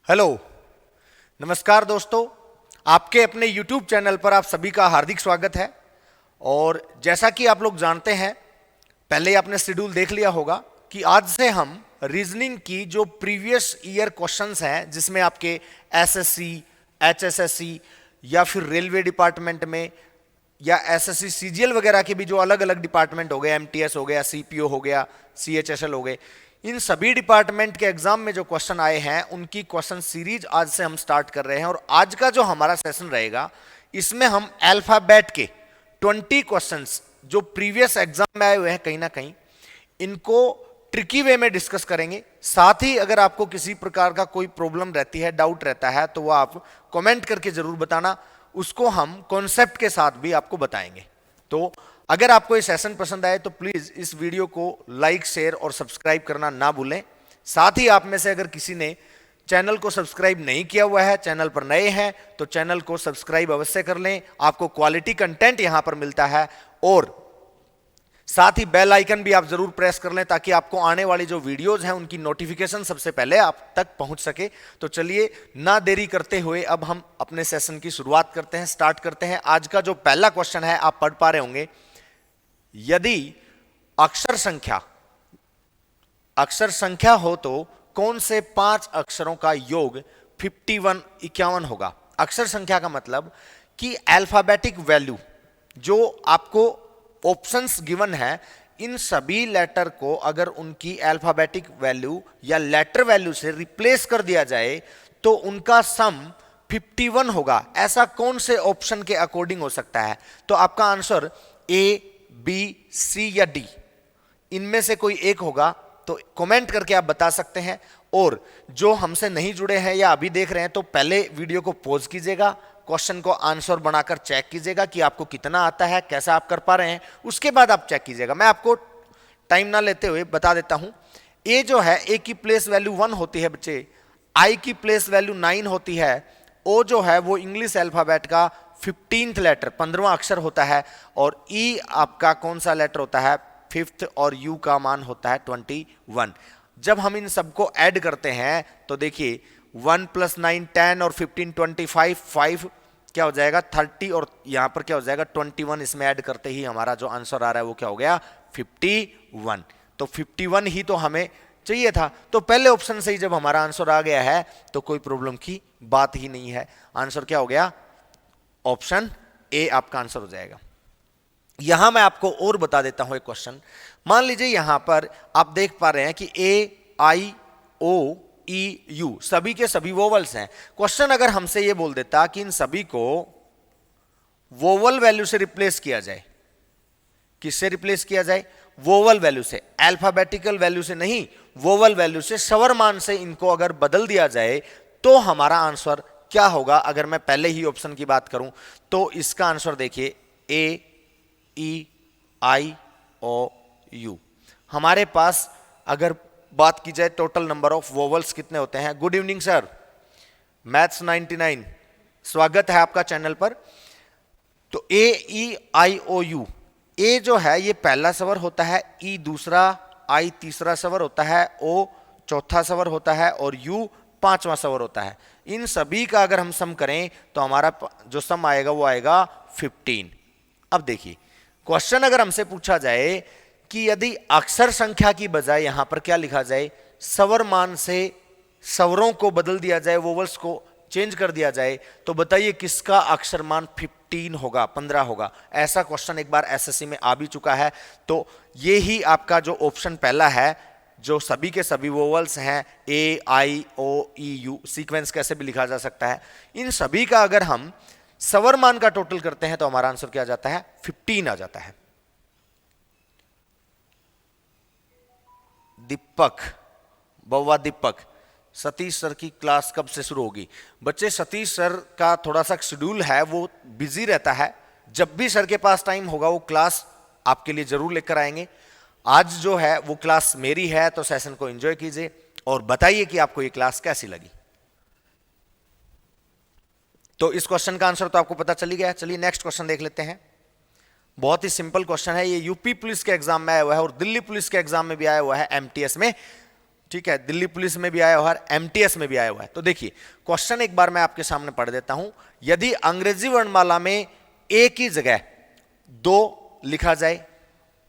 Hello, नमस्कार दोस्तों। आपके अपने YouTube चैनल पर आप सभी का हार्दिक स्वागत है। और जैसा कि आप लोग जानते हैं, पहले ही आपने शेड्यूल देख लिया होगा कि आज से हम रीजनिंग की जो प्रीवियस ईयर क्वेश्चंस हैं, जिसमें आपके एसएससी, एचएसएससी या फिर रेलवे डिपार्टमेंट में या एसएससी सीजीएल वगैरह के भी जो अलग अलग डिपार्टमेंट हो गए, एमटीएस हो गया, सीपीओ हो गया, सीएचएसएल हो गए, इन सभी डिपार्टमेंट के एग्जाम में जो क्वेश्चन आए हैं उनकी क्वेश्चन सीरीज आज से हम स्टार्ट कर रहे हैं। और आज का जो हमारा सेशन रहेगा, इसमें हम अल्फाबेट के 20 क्वेश्चंस जो प्रीवियस एग्जाम में आए हुए हैं कहीं ना कहीं, इनको ट्रिकी वे में डिस्कस करेंगे। साथ ही अगर आपको किसी प्रकार का कोई प्रॉब्लम रहती है, डाउट रहता है, तो वो आप कमेंट करके जरूर बताना, उसको हम कॉन्सेप्ट के साथ भी आपको बताएंगे। तो अगर आपको ये सेशन पसंद आए तो प्लीज इस वीडियो को लाइक, शेयर और सब्सक्राइब करना ना भूलें। साथ ही आप में से अगर किसी ने चैनल को सब्सक्राइब नहीं किया हुआ है, चैनल पर नए हैं, तो चैनल को सब्सक्राइब अवश्य कर लें। आपको क्वालिटी कंटेंट यहां पर मिलता है। और साथ ही बेल आइकन भी आप जरूर प्रेस कर लें ताकि आपको आने वाली जो वीडियोज हैं उनकी नोटिफिकेशन सबसे पहले आप तक पहुंच सके। तो चलिए ना देरी करते हुए अब हम अपने सेशन की शुरुआत करते हैं, स्टार्ट करते हैं। आज का जो पहला क्वेश्चन है, आप पढ़ पा रहे होंगे, यदि अक्षर संख्या हो तो कौन से 5 अक्षरों का योग 51 होगा। अक्षर संख्या का मतलब कि अल्फाबेटिक वैल्यू जो आपको ऑप्शंस गिवन है, इन सभी लेटर को अगर उनकी अल्फाबेटिक वैल्यू या लेटर वैल्यू से रिप्लेस कर दिया जाए तो उनका सम 51 होगा। ऐसा कौन से ऑप्शन के अकॉर्डिंग हो सकता है? तो आपका आंसर ए, बी, सी या डी, इनमें से कोई एक होगा। तो कमेंट करके आप बता सकते हैं। और जो हमसे नहीं जुड़े हैं या अभी देख रहे हैं, तो पहले वीडियो को पॉज कीजिएगा, क्वेश्चन को आंसर बनाकर चेक कीजिएगा कि आपको कितना आता है, कैसा आप कर पा रहे हैं, उसके बाद आप चेक कीजिएगा। मैं आपको टाइम ना लेते हुए बता देता हूं। ए जो है, ए की प्लेस वैल्यू 1 होती है बच्चे, आई की प्लेस वैल्यू 9 होती है, ओ जो है वो इंग्लिश अल्फाबेट का 15th लेटर, 15वां अक्षर होता है, और ई आपका कौन सा लेटर होता है, 5th, और यू का मान होता है 21। जब हम इन सबको ऐड करते हैं तो देखिए 1 + 9 10 और 15 25, 5 क्या हो जाएगा 30, और यहां पर क्या हो जाएगा 21। इसमें ऐड करते ही हमारा जो आंसर आ रहा है वो क्या हो गया 51। तो 51 ही तो हमें चाहिए था। तो पहले ऑप्शन से ही जब हमारा आंसर आ गया है तो कोई प्रॉब्लम की बात ही नहीं है। आंसर क्या हो गया, ऑप्शन ए आपका आंसर हो जाएगा। यहां मैं आपको और बता देता हूं एक क्वेश्चन। मान लीजिए यहां पर आप देख पा रहे हैं कि ए, आई, ओ, ई, यू सभी के सभी वोवल्स हैं। क्वेश्चन अगर हमसे ये बोल देता कि इन सभी को वोवल वैल्यू से रिप्लेस किया जाए, किससे रिप्लेस किया जाए, वोवल वैल्यू से, अल्फाबेटिकल वैल्यू से नहीं, वोवल वैल्यू से, स्वर से इनको अगर बदल दिया जाए तो हमारा आंसर क्या होगा। अगर मैं पहले ही ऑप्शन की बात करूं तो इसका आंसर देखिए ए, ई, आई, ओ, यू। हमारे पास अगर बात की जाए टोटल नंबर ऑफ वोवल्स कितने होते हैं। गुड इवनिंग सर, मैथ्स 99, स्वागत है आपका चैनल पर। तो ए, ई, आई, ओ, यू, ए जो है ये पहला स्वर होता है, ई दूसरा, आई तीसरा स्वर होता है, ओ चौथा स्वर होता है, और यू 5वां स्वर होता है। इन सभी का अगर हम सम करें तो हमारा जो सम आएगा वो आएगा 15। अब देखिए क्वेश्चन अगर हमसे पूछा जाए कि यदि अक्षर संख्या की बजाय यहां पर क्या लिखा जाए, स्वर मान से स्वरों को बदल दिया जाए, वोवल्स को चेंज कर दिया जाए, तो बताइए किसका अक्षर मान 15 होगा, 15 होगा। ऐसा क्वेश्चन एक बार एसएससी में आ भी चुका है। तो ये ही आपका जो ऑप्शन पहला है, जो सभी के सभी वोवल्स हैं, ए, आई, ओ, ई, यू, सीक्वेंस कैसे भी लिखा जा सकता है, इन सभी का अगर हम स्वर मान का टोटल करते हैं तो हमारा आंसर क्या आ जाता है, 15 आ जाता है। दीपक, बउआ दीपक, सतीश सर की क्लास कब से शुरू होगी? बच्चे सतीश सर का थोड़ा सा शेड्यूल है, वो बिजी रहता है। जब भी सर के पास टाइम होगा वो क्लास आपके लिए जरूर लेकर आएंगे। आज जो है वो क्लास मेरी है, तो सेशन को एंजॉय कीजिए और बताइए कि आपको ये क्लास कैसी लगी। तो इस क्वेश्चन का आंसर तो आपको पता चली गया। चलिए नेक्स्ट क्वेश्चन देख लेते हैं। बहुत ही सिंपल क्वेश्चन है, ये यूपी पुलिस के एग्जाम में आया हुआ है और दिल्ली पुलिस के एग्जाम में भी आया हुआ है, एमटीएस में। ठीक है, दिल्ली पुलिस में भी आया हुआ है, एमटीएस में भी आया हुआ है। तो देखिए क्वेश्चन एक बार मैं आपके सामने पढ़ देता हूं। यदि अंग्रेजी वर्णमाला में ए की जगह 2 लिखा जाए,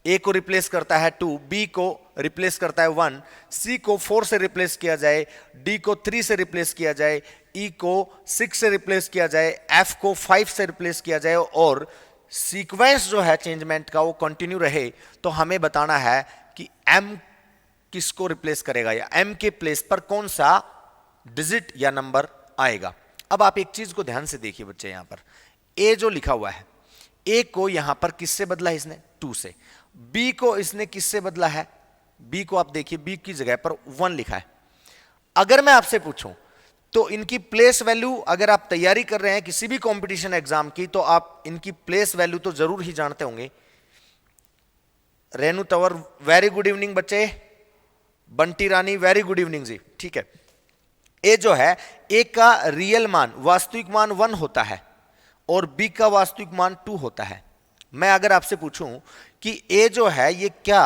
ए को रिप्लेस करता है 2, बी को रिप्लेस करता है 1, सी को 4 से रिप्लेस किया जाए, डी को 3 से रिप्लेस किया जाए, ई को 6 से रिप्लेस किया जाए, एफ को 5 से रिप्लेस किया जाए और सीक्वेंस जो है चेंजमेंट का वो कंटिन्यू रहे, तो हमें बताना है कि एम किसको रिप्लेस करेगा या एम के प्लेस पर कौन सा डिजिट या नंबर आएगा। अब आप एक चीज को ध्यान से देखिए बच्चे, यहां पर ए जो लिखा हुआ है, ए को यहां पर किससे बदला इसने, 2 से। बी को इसने किससे बदला है, बी को आप देखिए, बी की जगह पर 1 लिखा है। अगर मैं आपसे पूछूं तो इनकी प्लेस वैल्यू, अगर आप तैयारी कर रहे हैं किसी भी कंपटीशन एग्जाम की, तो आप इनकी प्लेस वैल्यू तो जरूर ही जानते होंगे। Renu Tanwar very good evening बच्चे, बंटी रानी वेरी गुड इवनिंग जी, ठीक है। ए जो है, ए का रियल मान, वास्तविक मान 1 होता है और बी का वास्तविक मान 2 होता है। मैं अगर आपसे पूछूं कि ए जो है ये क्या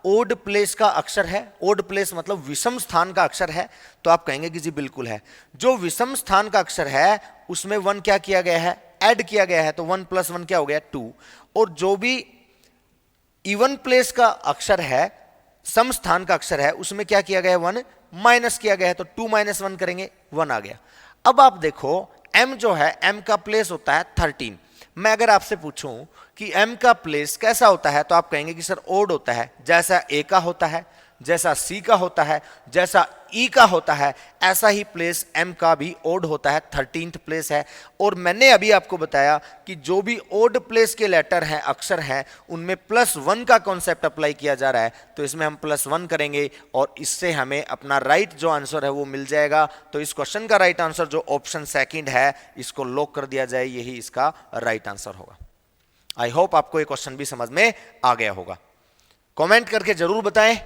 ओड प्लेस का अक्षर है, ओड प्लेस मतलब विषम स्थान का अक्षर है, तो आप कहेंगे कि जी बिल्कुल है। जो विषम स्थान का अक्षर है उसमें 1 क्या किया गया है, ऐड किया गया है, तो 1 + 1 क्या हो गया, 2। और जो भी इवन प्लेस का अक्षर है, सम स्थान का अक्षर है, उसमें क्या किया गया है, 1 माइनस किया गया है, तो 2 - 1 करेंगे, 1 आ गया। अब आप देखो m जो है, m का प्लेस होता है 13। मैं अगर आपसे पूछूं कि m का प्लेस कैसा होता है, तो आप कहेंगे कि सर ओड होता है, जैसा a का होता है, जैसा c का होता है, जैसा e का होता है, ऐसा ही प्लेस m का भी ओड होता है, 13th प्लेस है। और मैंने अभी आपको बताया कि जो भी ओड प्लेस के लेटर हैं, अक्षर हैं, उनमें +1 का कॉन्सेप्ट अप्लाई किया जा रहा है, तो इसमें हम +1 करेंगे और इससे हमें अपना राइट जो आंसर है वो मिल जाएगा। तो इस क्वेश्चन का राइट आंसर जो ऑप्शन सेकंड है, इसको लॉक कर दिया जाए, यही इसका राइट आंसर होगा। आई होप आपको ये क्वेश्चन भी समझ में आ गया होगा, कमेंट करके जरूर बताएं।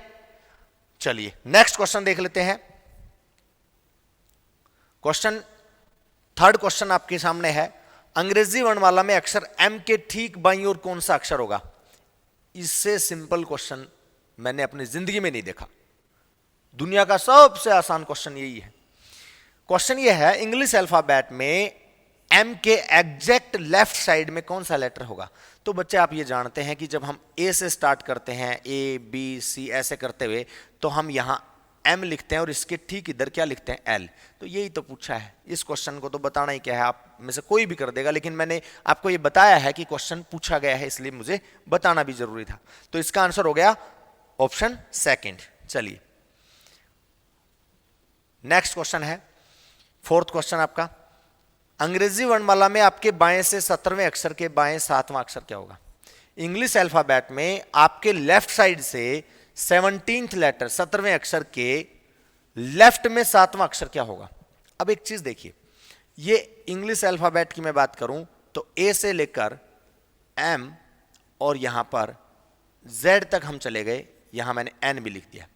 चलिए नेक्स्ट क्वेश्चन देख लेते हैं। थर्ड क्वेश्चन आपके सामने है, अंग्रेजी वर्णमाला में अक्षर एम के ठीक बाईं ओर कौन सा अक्षर होगा। इससे सिंपल क्वेश्चन मैंने अपनी जिंदगी में नहीं देखा, दुनिया का सबसे आसान क्वेश्चन यही है। क्वेश्चन यह है, इंग्लिश अल्फाबेट में एम के एग्जैक्ट लेफ्ट साइड में कौन सा लेटर होगा। तो बच्चे आप ये जानते हैं कि जब हम ए से स्टार्ट करते हैं, ए बी सी ऐसे करते हुए, तो हम यहां एम लिखते हैं और इसके ठीक इधर क्या लिखते हैं, एल। तो यही तो पूछा है, इस क्वेश्चन को तो बताना ही क्या है, आप में से कोई भी कर देगा, लेकिन मैंने आपको ये बताया है कि क्वेश्चन पूछा गया है, इसलिए मुझे बताना भी जरूरी था। तो इसका आंसर हो गया ऑप्शन सेकंड। चलिए नेक्स्ट क्वेश्चन है, फोर्थ क्वेश्चन आपका, अंग्रेजी वर्णमाला में आपके बाएं से 17वें अक्षर के बाएं 7वां अक्षर क्या होगा। इंग्लिश अल्फाबेट में आपके लेफ्ट साइड से 17th लेटर 17वें अक्षर के लेफ्ट में 7वां अक्षर क्या होगा। अब एक चीज देखिए, ये इंग्लिश अल्फाबेट की मैं बात करूं तो ए से लेकर एम और यहां पर जेड तक हम चले गए, यहां मैंने एन भी लिख दिया।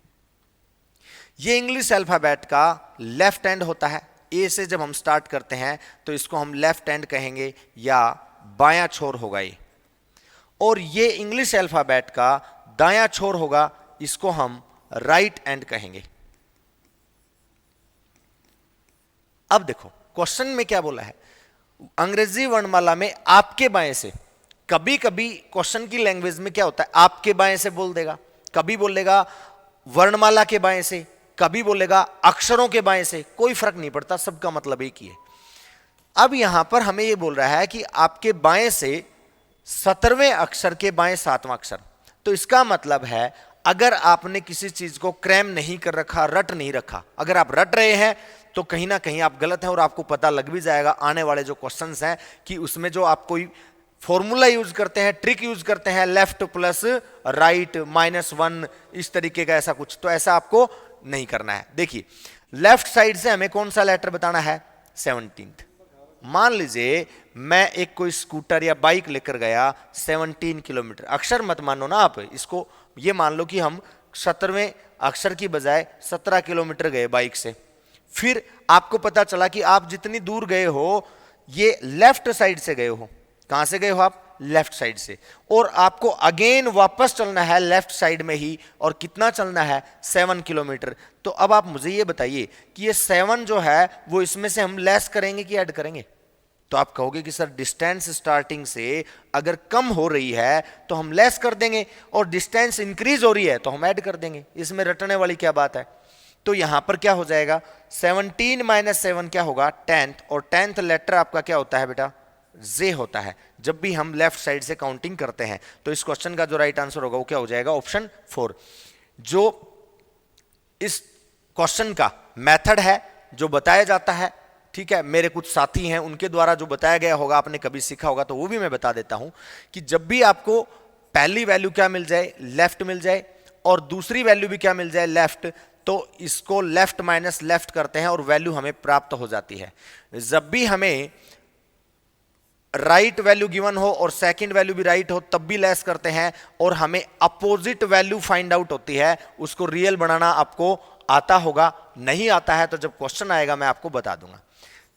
ये इंग्लिश अल्फाबेट का लेफ्ट हैंड होता है। ए से जब हम स्टार्ट करते हैं तो इसको हम लेफ्ट हैंड कहेंगे या बायां छोर होगा ये, और ये इंग्लिश अल्फाबेट का दायां छोर होगा, इसको हम राइट हैंड कहेंगे। अब देखो क्वेश्चन में क्या बोला है, अंग्रेजी वर्णमाला में आपके बाएं से, कभी कभी क्वेश्चन की लैंग्वेज में क्या होता है, आपके बाएं से बोल देगा, कभी बोलेगा वर्णमाला के बाएं से, कभी बोलेगा अक्षरों के बाएं से, कोई फर्क नहीं पड़ता, सबका मतलब एक ही है। अब यहां पर हमें यह बोल रहा है कि आपके बाएं से 17वें अक्षर के बाएं 7वां अक्षर। तो इसका मतलब है अगर आपने किसी चीज को क्रैम नहीं कर रखा, रट नहीं रखा, अगर आप रट रहे हैं तो कहीं ना कहीं आप गलत हैं और आपको पता लग भी जाएगा आने वाले जो क्वेश्चंस हैं कि उसमें जो आप कोई फॉर्मूला यूज करते हैं, ट्रिक यूज करते हैं, लेफ्ट प्लस राइट -1 इस तरीके का ऐसा कुछ, तो ऐसा आपको नहीं करना है। देखिए लेफ्ट साइड से हमें कौन सा लेटर बताना है, 17th। मान लीजिए मैं एक कोई स्कूटर या बाइक लेकर गया 17 किलोमीटर, अक्षर मत मानो ना आप इसको, ये मान लो कि हम 17वें अक्षर की बजाय 17 किलोमीटर गए बाइक से। फिर आपको पता चला कि आप जितनी दूर गए हो ये लेफ्ट साइड से गए हो। कहां से गए हो आप, लेफ्ट साइड से, और आपको अगेन वापस चलना है लेफ्ट साइड में ही, और कितना चलना है 7 किलोमीटर। तो अब आप मुझे ये बताइए कि ये 7 जो है वो इसमें से हम लेस करेंगे कि ऐड करेंगे? तो आप कहोगे कि सर डिस्टेंस स्टार्टिंग से अगर कम हो रही है तो हम लेस कर देंगे, और डिस्टेंस इंक्रीज हो रही है तो हम ऐड कर देंगे, इसमें रटने वाली क्या बात है? तो यहां पर क्या हो जाएगा, 17 माइनस 7 क्या होगा 10th, और 10th लेटर आपका क्या होता है बेटा, जे होता है जब भी हम लेफ्ट साइड से काउंटिंग करते हैं। तो इस क्वेश्चन का जो राइट आंसर होगा वो क्या हो जाएगा, ऑप्शन 4। जो इस क्वेश्चन का मेथड है जो बताया जाता है, ठीक है, मेरे कुछ साथी हैं उनके द्वारा जो बताया गया होगा, आपने कभी सीखा होगा तो वो भी मैं बता देता हूं कि जब भी आपको पहली वैल्यू क्या मिल जाए, लेफ्ट मिल जाए, और दूसरी वैल्यू भी क्या मिल जाए, लेफ्ट, तो इसको लेफ्ट माइनस लेफ्ट करते हैं और वैल्यू हमें प्राप्त हो जाती है। जब भी हमें राइट वैल्यू गिवन हो और सेकंड वैल्यू भी राइट हो तब भी लेस करते हैं, और हमें अपोजिट वैल्यू फाइंड आउट होती है, उसको रियल बनाना आपको आता होगा, नहीं आता है तो जब क्वेश्चन आएगा मैं आपको बता दूंगा।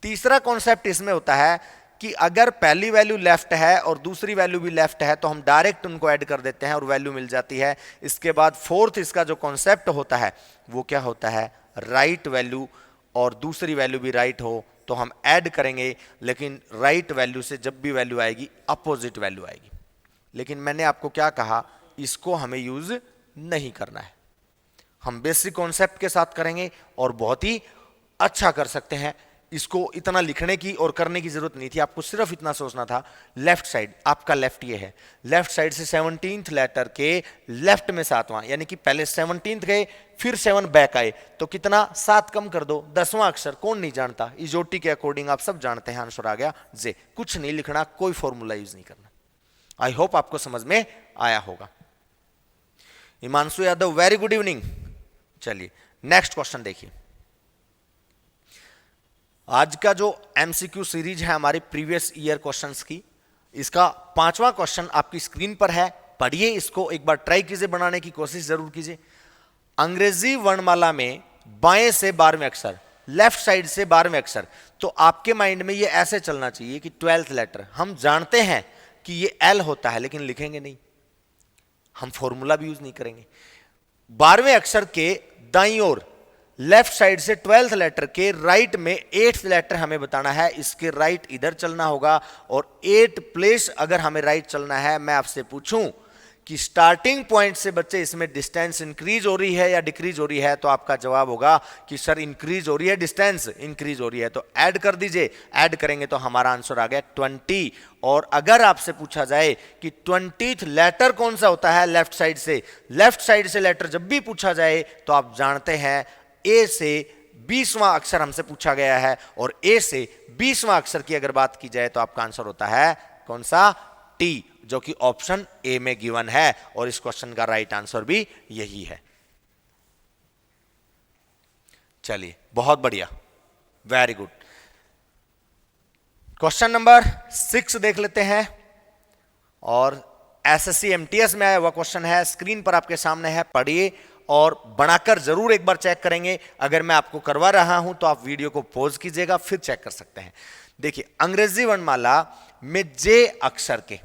तीसरा कॉन्सेप्ट इसमें होता है कि अगर पहली वैल्यू लेफ्ट है और दूसरी वैल्यू भी लेफ्ट है तो हम डायरेक्ट उनको ऐड कर देते हैं और वैल्यू मिल जाती है। इसके बाद फोर्थ इसका जो कॉन्सेप्ट होता है वो क्या होता है, राइट वैल्यू और दूसरी वैल्यू भी राइट हो तो हम ऐड करेंगे, लेकिन राइट वैल्यू से जब भी वैल्यू आएगी अपोजिट वैल्यू आएगी। लेकिन मैंने आपको क्या कहा, इसको हमें यूज नहीं करना है, हम बेसिक कॉन्सेप्ट के साथ करेंगे और बहुत ही अच्छा कर सकते हैं। इसको इतना लिखने की और करने की जरूरत नहीं थी, आपको सिर्फ इतना सोचना था, लेफ्ट साइड आपका लेफ्ट ये है, लेफ्ट साइड से 17th लेटर के लेफ्ट में 7वां, यानी कि पहले 17th गए फिर 7 बैक आए तो कितना 7 कम कर दो, 10वां अक्षर कौन नहीं जानता, इजोटी के अकॉर्डिंग आप सब जानते हैं, आंसर आ गया जे। कुछ नहीं लिखना, कोई फॉर्मूला यूज नहीं करना। आई होप आपको समझ में आया होगा। Himanshu Yadav very good evening. चलिए नेक्स्ट क्वेश्चन देखिए। आज का जो एमसीक्यू सीरीज है हमारी प्रीवियस ईयर क्वेश्चंस की, इसका 5वां क्वेश्चन आपकी स्क्रीन पर है, पढ़िए इसको, एक बार ट्राई कीजिए, बनाने की कोशिश जरूर कीजिए। अंग्रेजी वर्णमाला में बाएं से 12वें अक्षर, लेफ्ट साइड से 12वें अक्षर, तो आपके माइंड में ये ऐसे चलना चाहिए कि 12th लेटर हम जानते हैं कि ये एल होता है, लेकिन लिखेंगे नहीं, हम फॉर्मूला भी यूज नहीं करेंगे। 12वें अक्षर के दाईं ओर लेफ्ट साइड से 12th लेटर के राइट में 8th लेटर हमें बताना है, इसके राइट इधर चलना होगा, और 8 प्लेस अगर हमें राइट चलना है, मैं आपसे पूछूं कि स्टार्टिंग पॉइंट से बच्चे इसमें डिस्टेंस इंक्रीज हो रही है या डिक्रीज हो रही है, तो आपका जवाब होगा कि सर इंक्रीज हो रही है, डिस्टेंस इंक्रीज हो रही है, तो ऐड कर दीजिए। ऐड करेंगे तो हमारा आंसर आ गया 20। और अगर आपसे पूछा जाए कि 20th लेटर कौन सा होता है लेफ्ट साइड से, लेफ्ट साइड से लेटर जब भी पूछा जाए तो आप जानते हैं ए से 20वां अक्षर हमसे पूछा गया है, और ए से 20वां अक्षर की अगर बात की जाए तो आपका आंसर होता है कौन सा, टी, जो कि ऑप्शन ए में गिवन है, और इस क्वेश्चन का राइट आंसर भी यही है। चलिए बहुत बढ़िया, वेरी गुड। क्वेश्चन नंबर 6 देख लेते हैं, और एसएससी एमटीएस में आया हुआ क्वेश्चन है, स्क्रीन पर आपके सामने है, पढ़िए और बनाकर जरूर एक बार चेक करेंगे। अगर मैं आपको करवा रहा हूं तो आप वीडियो को पॉज कीजिएगा फिर चेक कर सकते हैं। देखिए अंग्रेजी वर्णमाला में जे अक्षर के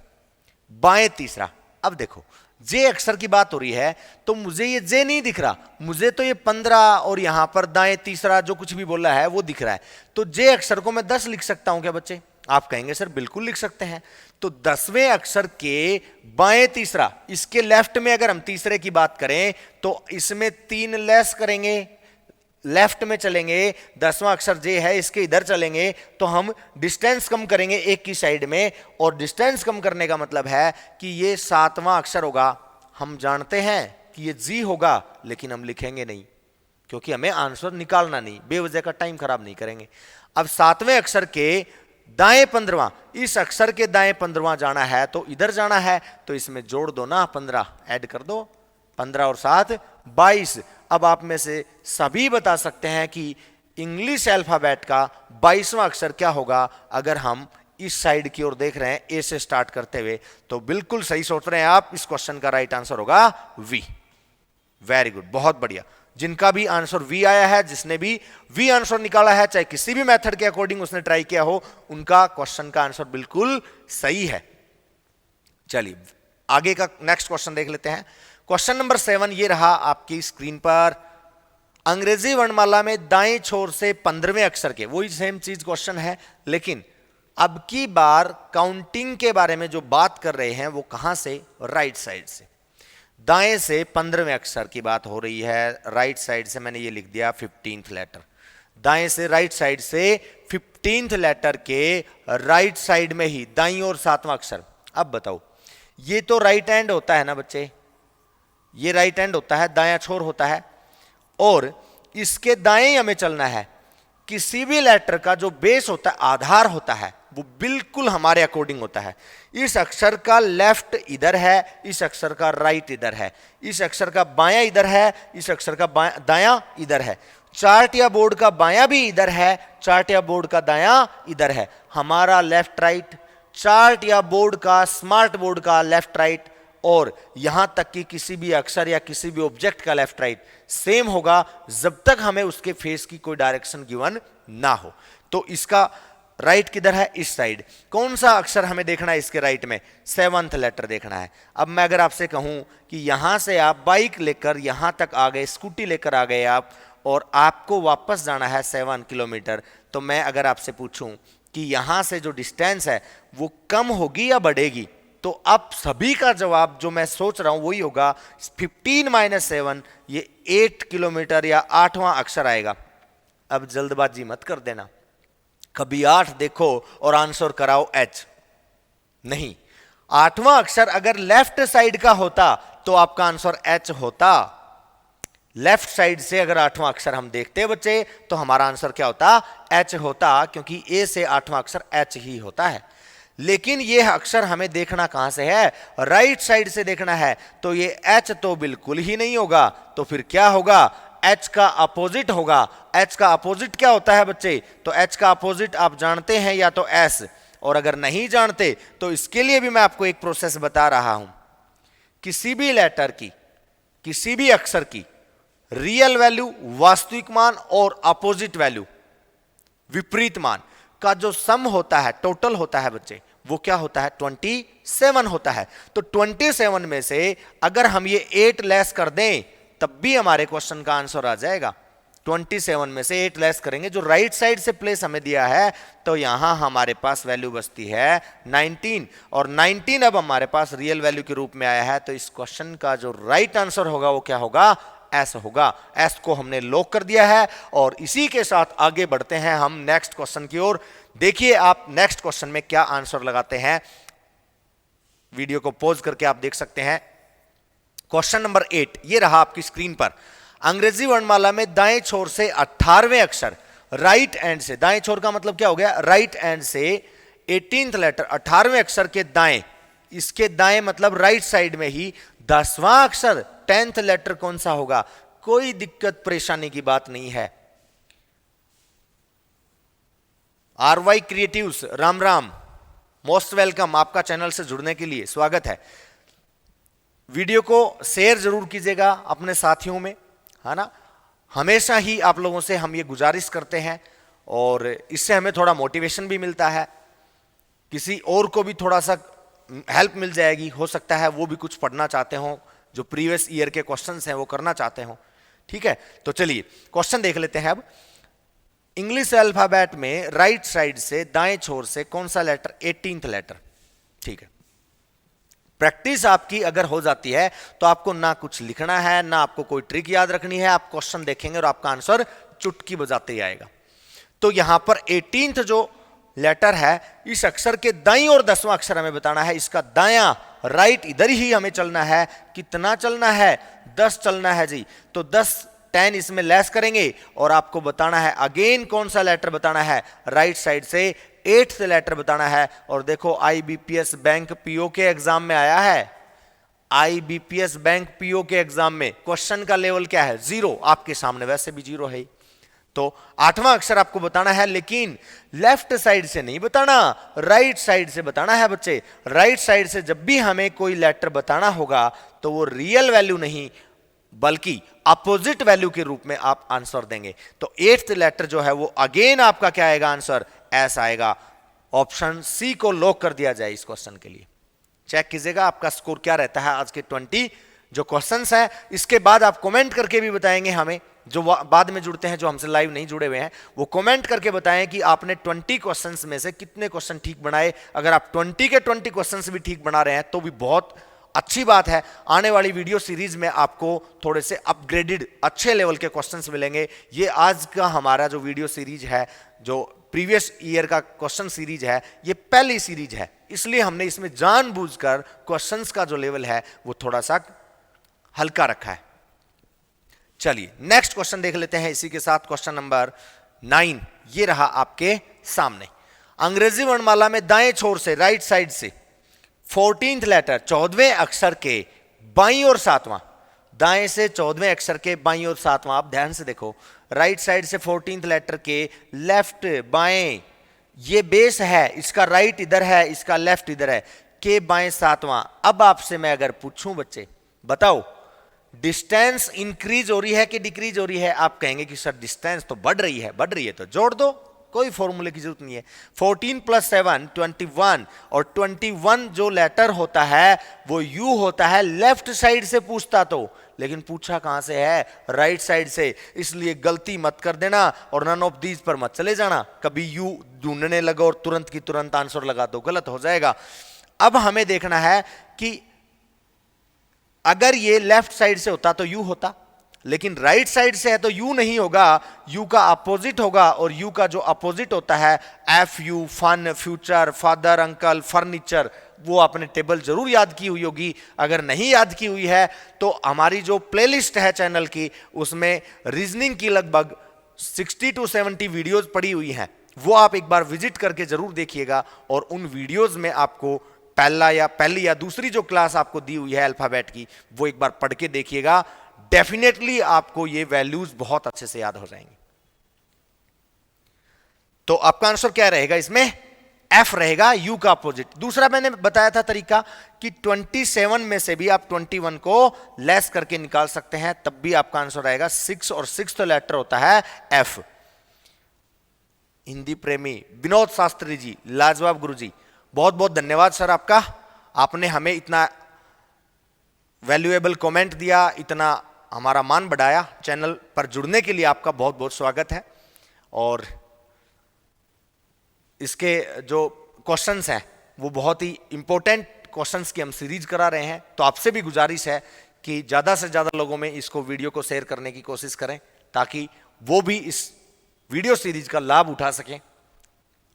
बाएं तीसरा, अब देखो जे अक्षर की बात हो रही है तो मुझे ये जे नहीं दिख रहा, मुझे तो ये 15 और यहां पर दाएं तीसरा जो कुछ भी बोला है वो दिख रहा है, तो जे अक्षर को मैं 10 लिख सकता हूं क्या बच्चे? आप कहेंगे सर बिल्कुल लिख सकते हैं। तो 10वें अक्षर के बाएं तीसरा, इसके लेफ्ट में अगर हम तीसरे की बात करें तो इसमें 3 लेस करेंगे, लेफ्ट में चलेंगे, 10वां अक्षर जे है इसके इधर चलेंगे तो हम डिस्टेंस कम करेंगे एक की साइड में, और डिस्टेंस कम करने का मतलब है कि ये 7वां अक्षर होगा। हम जानते हैं कि ये जी होगा, लेकिन हम लिखेंगे नहीं क्योंकि हमें आंसर निकालना नहीं, बेवजह का टाइम खराब नहीं करेंगे। अब 7वें अक्षर के दाएं 15वां, इस अक्षर के दाएं 15वां जाना है तो इधर जाना है, तो इसमें जोड़ दो ना 15, ऐड कर दो, 15 और 7 22। अब आप में से सभी बता सकते हैं कि इंग्लिश अल्फाबेट का 22वां अक्षर क्या होगा अगर हम इस साइड की ओर देख रहे हैं, ए से स्टार्ट करते हुए, तो बिल्कुल सही सोच रहे हैं आप, इस क्वेश्चन का राइट आंसर होगा वी। वेरी गुड, बहुत बढ़िया। जिनका भी आंसर वी आया है, जिसने भी वी आंसर निकाला है, चाहे किसी भी मेथड के अकॉर्डिंग उसने ट्राई किया हो, उनका क्वेश्चन का आंसर बिल्कुल सही है। चलिए आगे का नेक्स्ट क्वेश्चन देख लेते हैं। क्वेश्चन नंबर 7 ये रहा आपकी स्क्रीन पर। अंग्रेजी वर्णमाला में दाएं छोर से 15वें अक्षर के, वही सेम चीज क्वेश्चन है, लेकिन अब की बार काउंटिंग के बारे में जो बात कर रहे हैं वो कहां से, राइट साइड से। दाएं से 15वें अक्षर की बात हो रही है, राइट साइड से मैंने ये लिख दिया 15th लेटर। दाएं से राइट साइड से 15th लेटर के राइट साइड में ही दाईं और 7वां अक्षर। अब बताओ, ये तो राइट हैंड होता है ना बच्चे, ये राइट हैंड होता है, दायां छोर होता है, और इसके दाएं हमें चलना है। किसी भी लेटर का जो बेस होता है, आधार होता है, वो बिल्कुल हमारे अकॉर्डिंग होता है। इस अक्षर का लेफ्ट इधर है, इस अक्षर का राइट इधर है, इस अक्षर का बायां इधर है, इस अक्षर का दायां इधर है। चार्ट या बोर्ड का बायां भी इधर है, चार्ट या बोर्ड का दायां इधर है। हमारा लेफ्ट राइट, चार्ट या बोर्ड का, स्मार्ट बोर्ड का लेफ्ट राइट, और यहां तक कि किसी भी अक्षर या किसी भी ऑब्जेक्ट का लेफ्ट राइट सेम होगा जब तक हमें उसके फेस की कोई डायरेक्शन गिवन ना हो। तो इसका राइट किधर है, इस साइड। कौन सा अक्षर हमें देखना है इसके राइट में, 7th लेटर देखना है। अब मैं अगर आपसे कहूं कि यहां से आप बाइक लेकर यहां तक आ गए, स्कूटी लेकर आ गए आप, और आपको वापस जाना है 7 किलोमीटर, तो मैं अगर आपसे पूछूं कि यहां से जो डिस्टेंस है वो कम होगी या बढ़ेगी, तो अब सभी का जवाब जो मैं सोच रहा हूं वही होगा 15 - 7, ये 8 किलोमीटर या 8वां अक्षर आएगा। अब जल्दबाजी मत कर देना, कभी 8 देखो और आंसर कराओ H, नहीं। 8वां अक्षर अगर लेफ्ट साइड का होता तो आपका आंसर H होता। लेफ्ट साइड से अगर 8वां अक्षर हम देखते बच्चे तो हमारा आंसर क्या होता, H होता, क्योंकि A से 8वां अक्षर H ही होता है। लेकिन यह अक्षर हमें देखना कहां से है, राइट साइड से देखना है, तो ये H तो बिल्कुल ही नहीं होगा। तो फिर क्या होगा, H का अपोजिट होगा। H का अपोजिट क्या होता है बच्चे, तो H का अपोजिट आप जानते हैं, या तो S, और अगर नहीं जानते तो इसके लिए भी मैं आपको एक प्रोसेस बता रहा हूं। किसी भी लेटर की, किसी भी अक्षर की रियल वैल्यू, वास्तविक मान, और अपोजिट वैल्यू, विपरीत मान का जो सम होता है, टोटल होता है बच्चे, वो क्या होता है, 27 होता है। तो 27 में से अगर हम ये 8 लेस कर दें तब भी हमारे क्वेश्चन का आंसर आ जाएगा। 27 में से 8 लेस करेंगे, जो राइट साइड से प्लेस हमें दिया है, तो यहां हमारे पास वैल्यू बचती है 19, और 19 अब हमारे पास रियल वैल्यू के रूप में आया है। तो इस क्वेश्चन का जो राइट आंसर होगा वो क्या होगा, एस होगा। एस को हमने लॉक कर दिया है, और इसी के साथ आगे बढ़ते हैं हम नेक्स्ट क्वेश्चन की ओर। देखिए आप नेक्स्ट क्वेश्चन में क्या आंसर लगाते हैं, वीडियो को पॉज करके आप देख सकते हैं। क्वेश्चन नंबर 8 ये रहा आपकी स्क्रीन पर। अंग्रेजी वर्णमाला में दाएं छोर से 18वें अक्षर राइट एंड से, दाएं छोर का मतलब क्या हो गया, राइट एंड से 18th लेटर 18वें अक्षर के दाएं, इसके दाएं मतलब राइट साइड में ही 10वां अक्षर 10th लेटर कौन सा होगा। कोई दिक्कत परेशानी की बात नहीं है। RY creatives, Ram Ram, most welcome, आपका चैनल से जुड़ने के लिए स्वागत है। वीडियो को शेयर जरूर कीजिएगा अपने साथियों में, है ना। हमेशा ही आप लोगों से हम ये गुजारिश करते हैं, और इससे हमें थोड़ा मोटिवेशन भी मिलता है, किसी और को भी थोड़ा सा हेल्प मिल जाएगी। हो सकता है वो भी कुछ पढ़ना चाहते हो, जो प्रीवियस ईयर के क्वेश्चंस हैं वो करना चाहते हो। ठीक है, तो चलिए क्वेश्चन देख लेते हैं। अब इंग्लिश अल्फाबेट में राइट साइड से दाएं छोर से कौन सा लेटर, 18th लेटर। ठीक है, प्रैक्टिस आपकी अगर हो जाती है तो आपको ना कुछ लिखना है, ना आपको कोई ट्रिक याद रखनी है। आप क्वेश्चन देखेंगे और आपका आंसर चुटकी बजाते ही आएगा। तो यहां पर 18th जो लेटर है, इस अक्षर के दाईं और 10वां अक्षर हमें बताना है। इसका दायां राइट इधर ही हमें चलना है। कितना चलना है, 10 चलना है जी। तो 10 10 इसमें लेस करेंगे, और आपको बताना है अगेन कौन सा लेटर बताना है, राइट साइड से 8th लेटर बताना है। और देखो IBPS बैंक PO के एग्जाम में आया है, IBPS बैंक PO के एग्जाम में क्वेश्चन का लेवल क्या है, 0। आपके सामने वैसे भी 0 है। तो 8वां अक्षर आपको बताना है, लेकिन लेफ्ट साइड से नहीं बताना, राइट साइड से बताना है बच्चे। राइट साइड से जब भी हमें कोई लेटर बताना होगा तो वो रियल वैल्यू नहीं बल्कि अपोजिट वैल्यू के रूप में आप आंसर देंगे। तो 8th लेटर जो है वो अगेन आपका क्या आएगा, आंसर एस आएगा। ऑप्शन सी को लॉक कर दिया जाए इस क्वेश्चन के लिए। चेक कीजिएगा आपका स्कोर क्या रहता है आज के 20 जो क्वेश्चंस है। इसके बाद आप कमेंट करके भी बताएंगे हमें, जो बाद में जुड़ते हैं, जो हमसे लाइव नहीं जुड़े हुए हैं, वो कमेंट करके बताएं कि आपने 20 क्वेश्चंस में से कितने क्वेश्चन ठीक बनाए। अगर आप 20 के 20 क्वेश्चंस भी ठीक बना रहे हैं तो भी बहुत अच्छी बात है। आने वाली वीडियो सीरीज में आपको थोड़े से अपग्रेडेड अच्छे लेवल के क्वेश्चंस मिलेंगे। ये आज का हमारा जो वीडियो सीरीज है, जो प्रीवियस ईयर का क्वेश्चन सीरीज है, ये पहली सीरीज है, इसलिए हमने इसमें जानबूझकर क्वेश्चंस का जो लेवल है वो थोड़ा सा हल्का रखा है। चलिए नेक्स्ट क्वेश्चन देख लेते हैं इसी के साथ। क्वेश्चन नंबर 9 ये रहा आपके सामने। अंग्रेजी वर्णमाला में दाएं छोर से, राइट साइड से 14th लेटर 14वें अक्षर के बाईं और 7वां, दाएं से 14वें अक्षर के बाईं और 7वां, आप ध्यान से देखो, राइट साइड से 14th लेटर के लेफ्ट बाएं, ये बेस है, इसका राइट इधर है, इसका लेफ्ट इधर है, के बाएं 7वां। अब आपसे मैं अगर पूछूं बच्चे बताओ डिस्टेंस इंक्रीज हो रही है कि डिक्रीज हो रही है? आप कहेंगे कि सर डिस्टेंस तो बढ़ रही है। बढ़ रही है तो जोड़ दो, कोई फॉर्मूले की जरूरत नहीं है। 14 + 7 21, और 21 जो लेटर होता है वो यू होता है लेफ्ट साइड से पूछता तो, लेकिन पूछा कहां से है? राइट साइड से। इसलिए गलती मत कर देना और नन ऑफ दीज पर मत चले जाना, कभी यू ढूंढने लगो और तुरंत की तुरंत आंसर लगा दो, गलत हो जाएगा। अब हमें देखना है कि अगर ये लेफ्ट साइड से होता तो यू होता, लेकिन राइट साइड से है तो यू नहीं होगा, यू का अपोजिट होगा, और यू का जो अपोजिट होता है F U, fun, future, father, uncle, furniture, वो आपने टेबल जरूर याद की हुई होगी। अगर नहीं याद की हुई है तो हमारी जो प्लेलिस्ट है चैनल की, उसमें रीजनिंग की लगभग 60 to 70 वीडियोज पड़ी हुई हैं, वो आप एक बार विजिट करके जरूर देखिएगा। और उन वीडियोज में आपको पहली या दूसरी जो क्लास आपको दी हुई है अल्फाबेट की, वो एक बार पढ़ के देखिएगा, डेफिनेटली आपको ये वैल्यूज बहुत अच्छे से याद हो जाएंगे। तो आपका आंसर क्या रहेगा इसमें? एफ रहेगा, यू का अपोजिट। दूसरा मैंने बताया था तरीका कि 27 में से भी आप 21 को लेस करके निकाल सकते हैं, तब भी आपका आंसर आएगा 6, और 6th लेटर होता है एफ। हिंदी प्रेमी विनोद शास्त्री जी, लाजवाब गुरु जी, बहुत बहुत धन्यवाद सर आपका। आपने हमें इतना वैल्यूएबल कमेंट दिया, इतना हमारा मान बढ़ाया। चैनल पर जुड़ने के लिए आपका बहुत बहुत स्वागत है। और इसके जो क्वेश्चंस हैं वो बहुत ही इंपॉर्टेंट क्वेश्चंस की हम सीरीज करा रहे हैं, तो आपसे भी गुजारिश है कि ज़्यादा से ज़्यादा लोगों में इसको वीडियो को शेयर करने की कोशिश करें, ताकि वो भी इस वीडियो सीरीज का लाभ उठा सकें।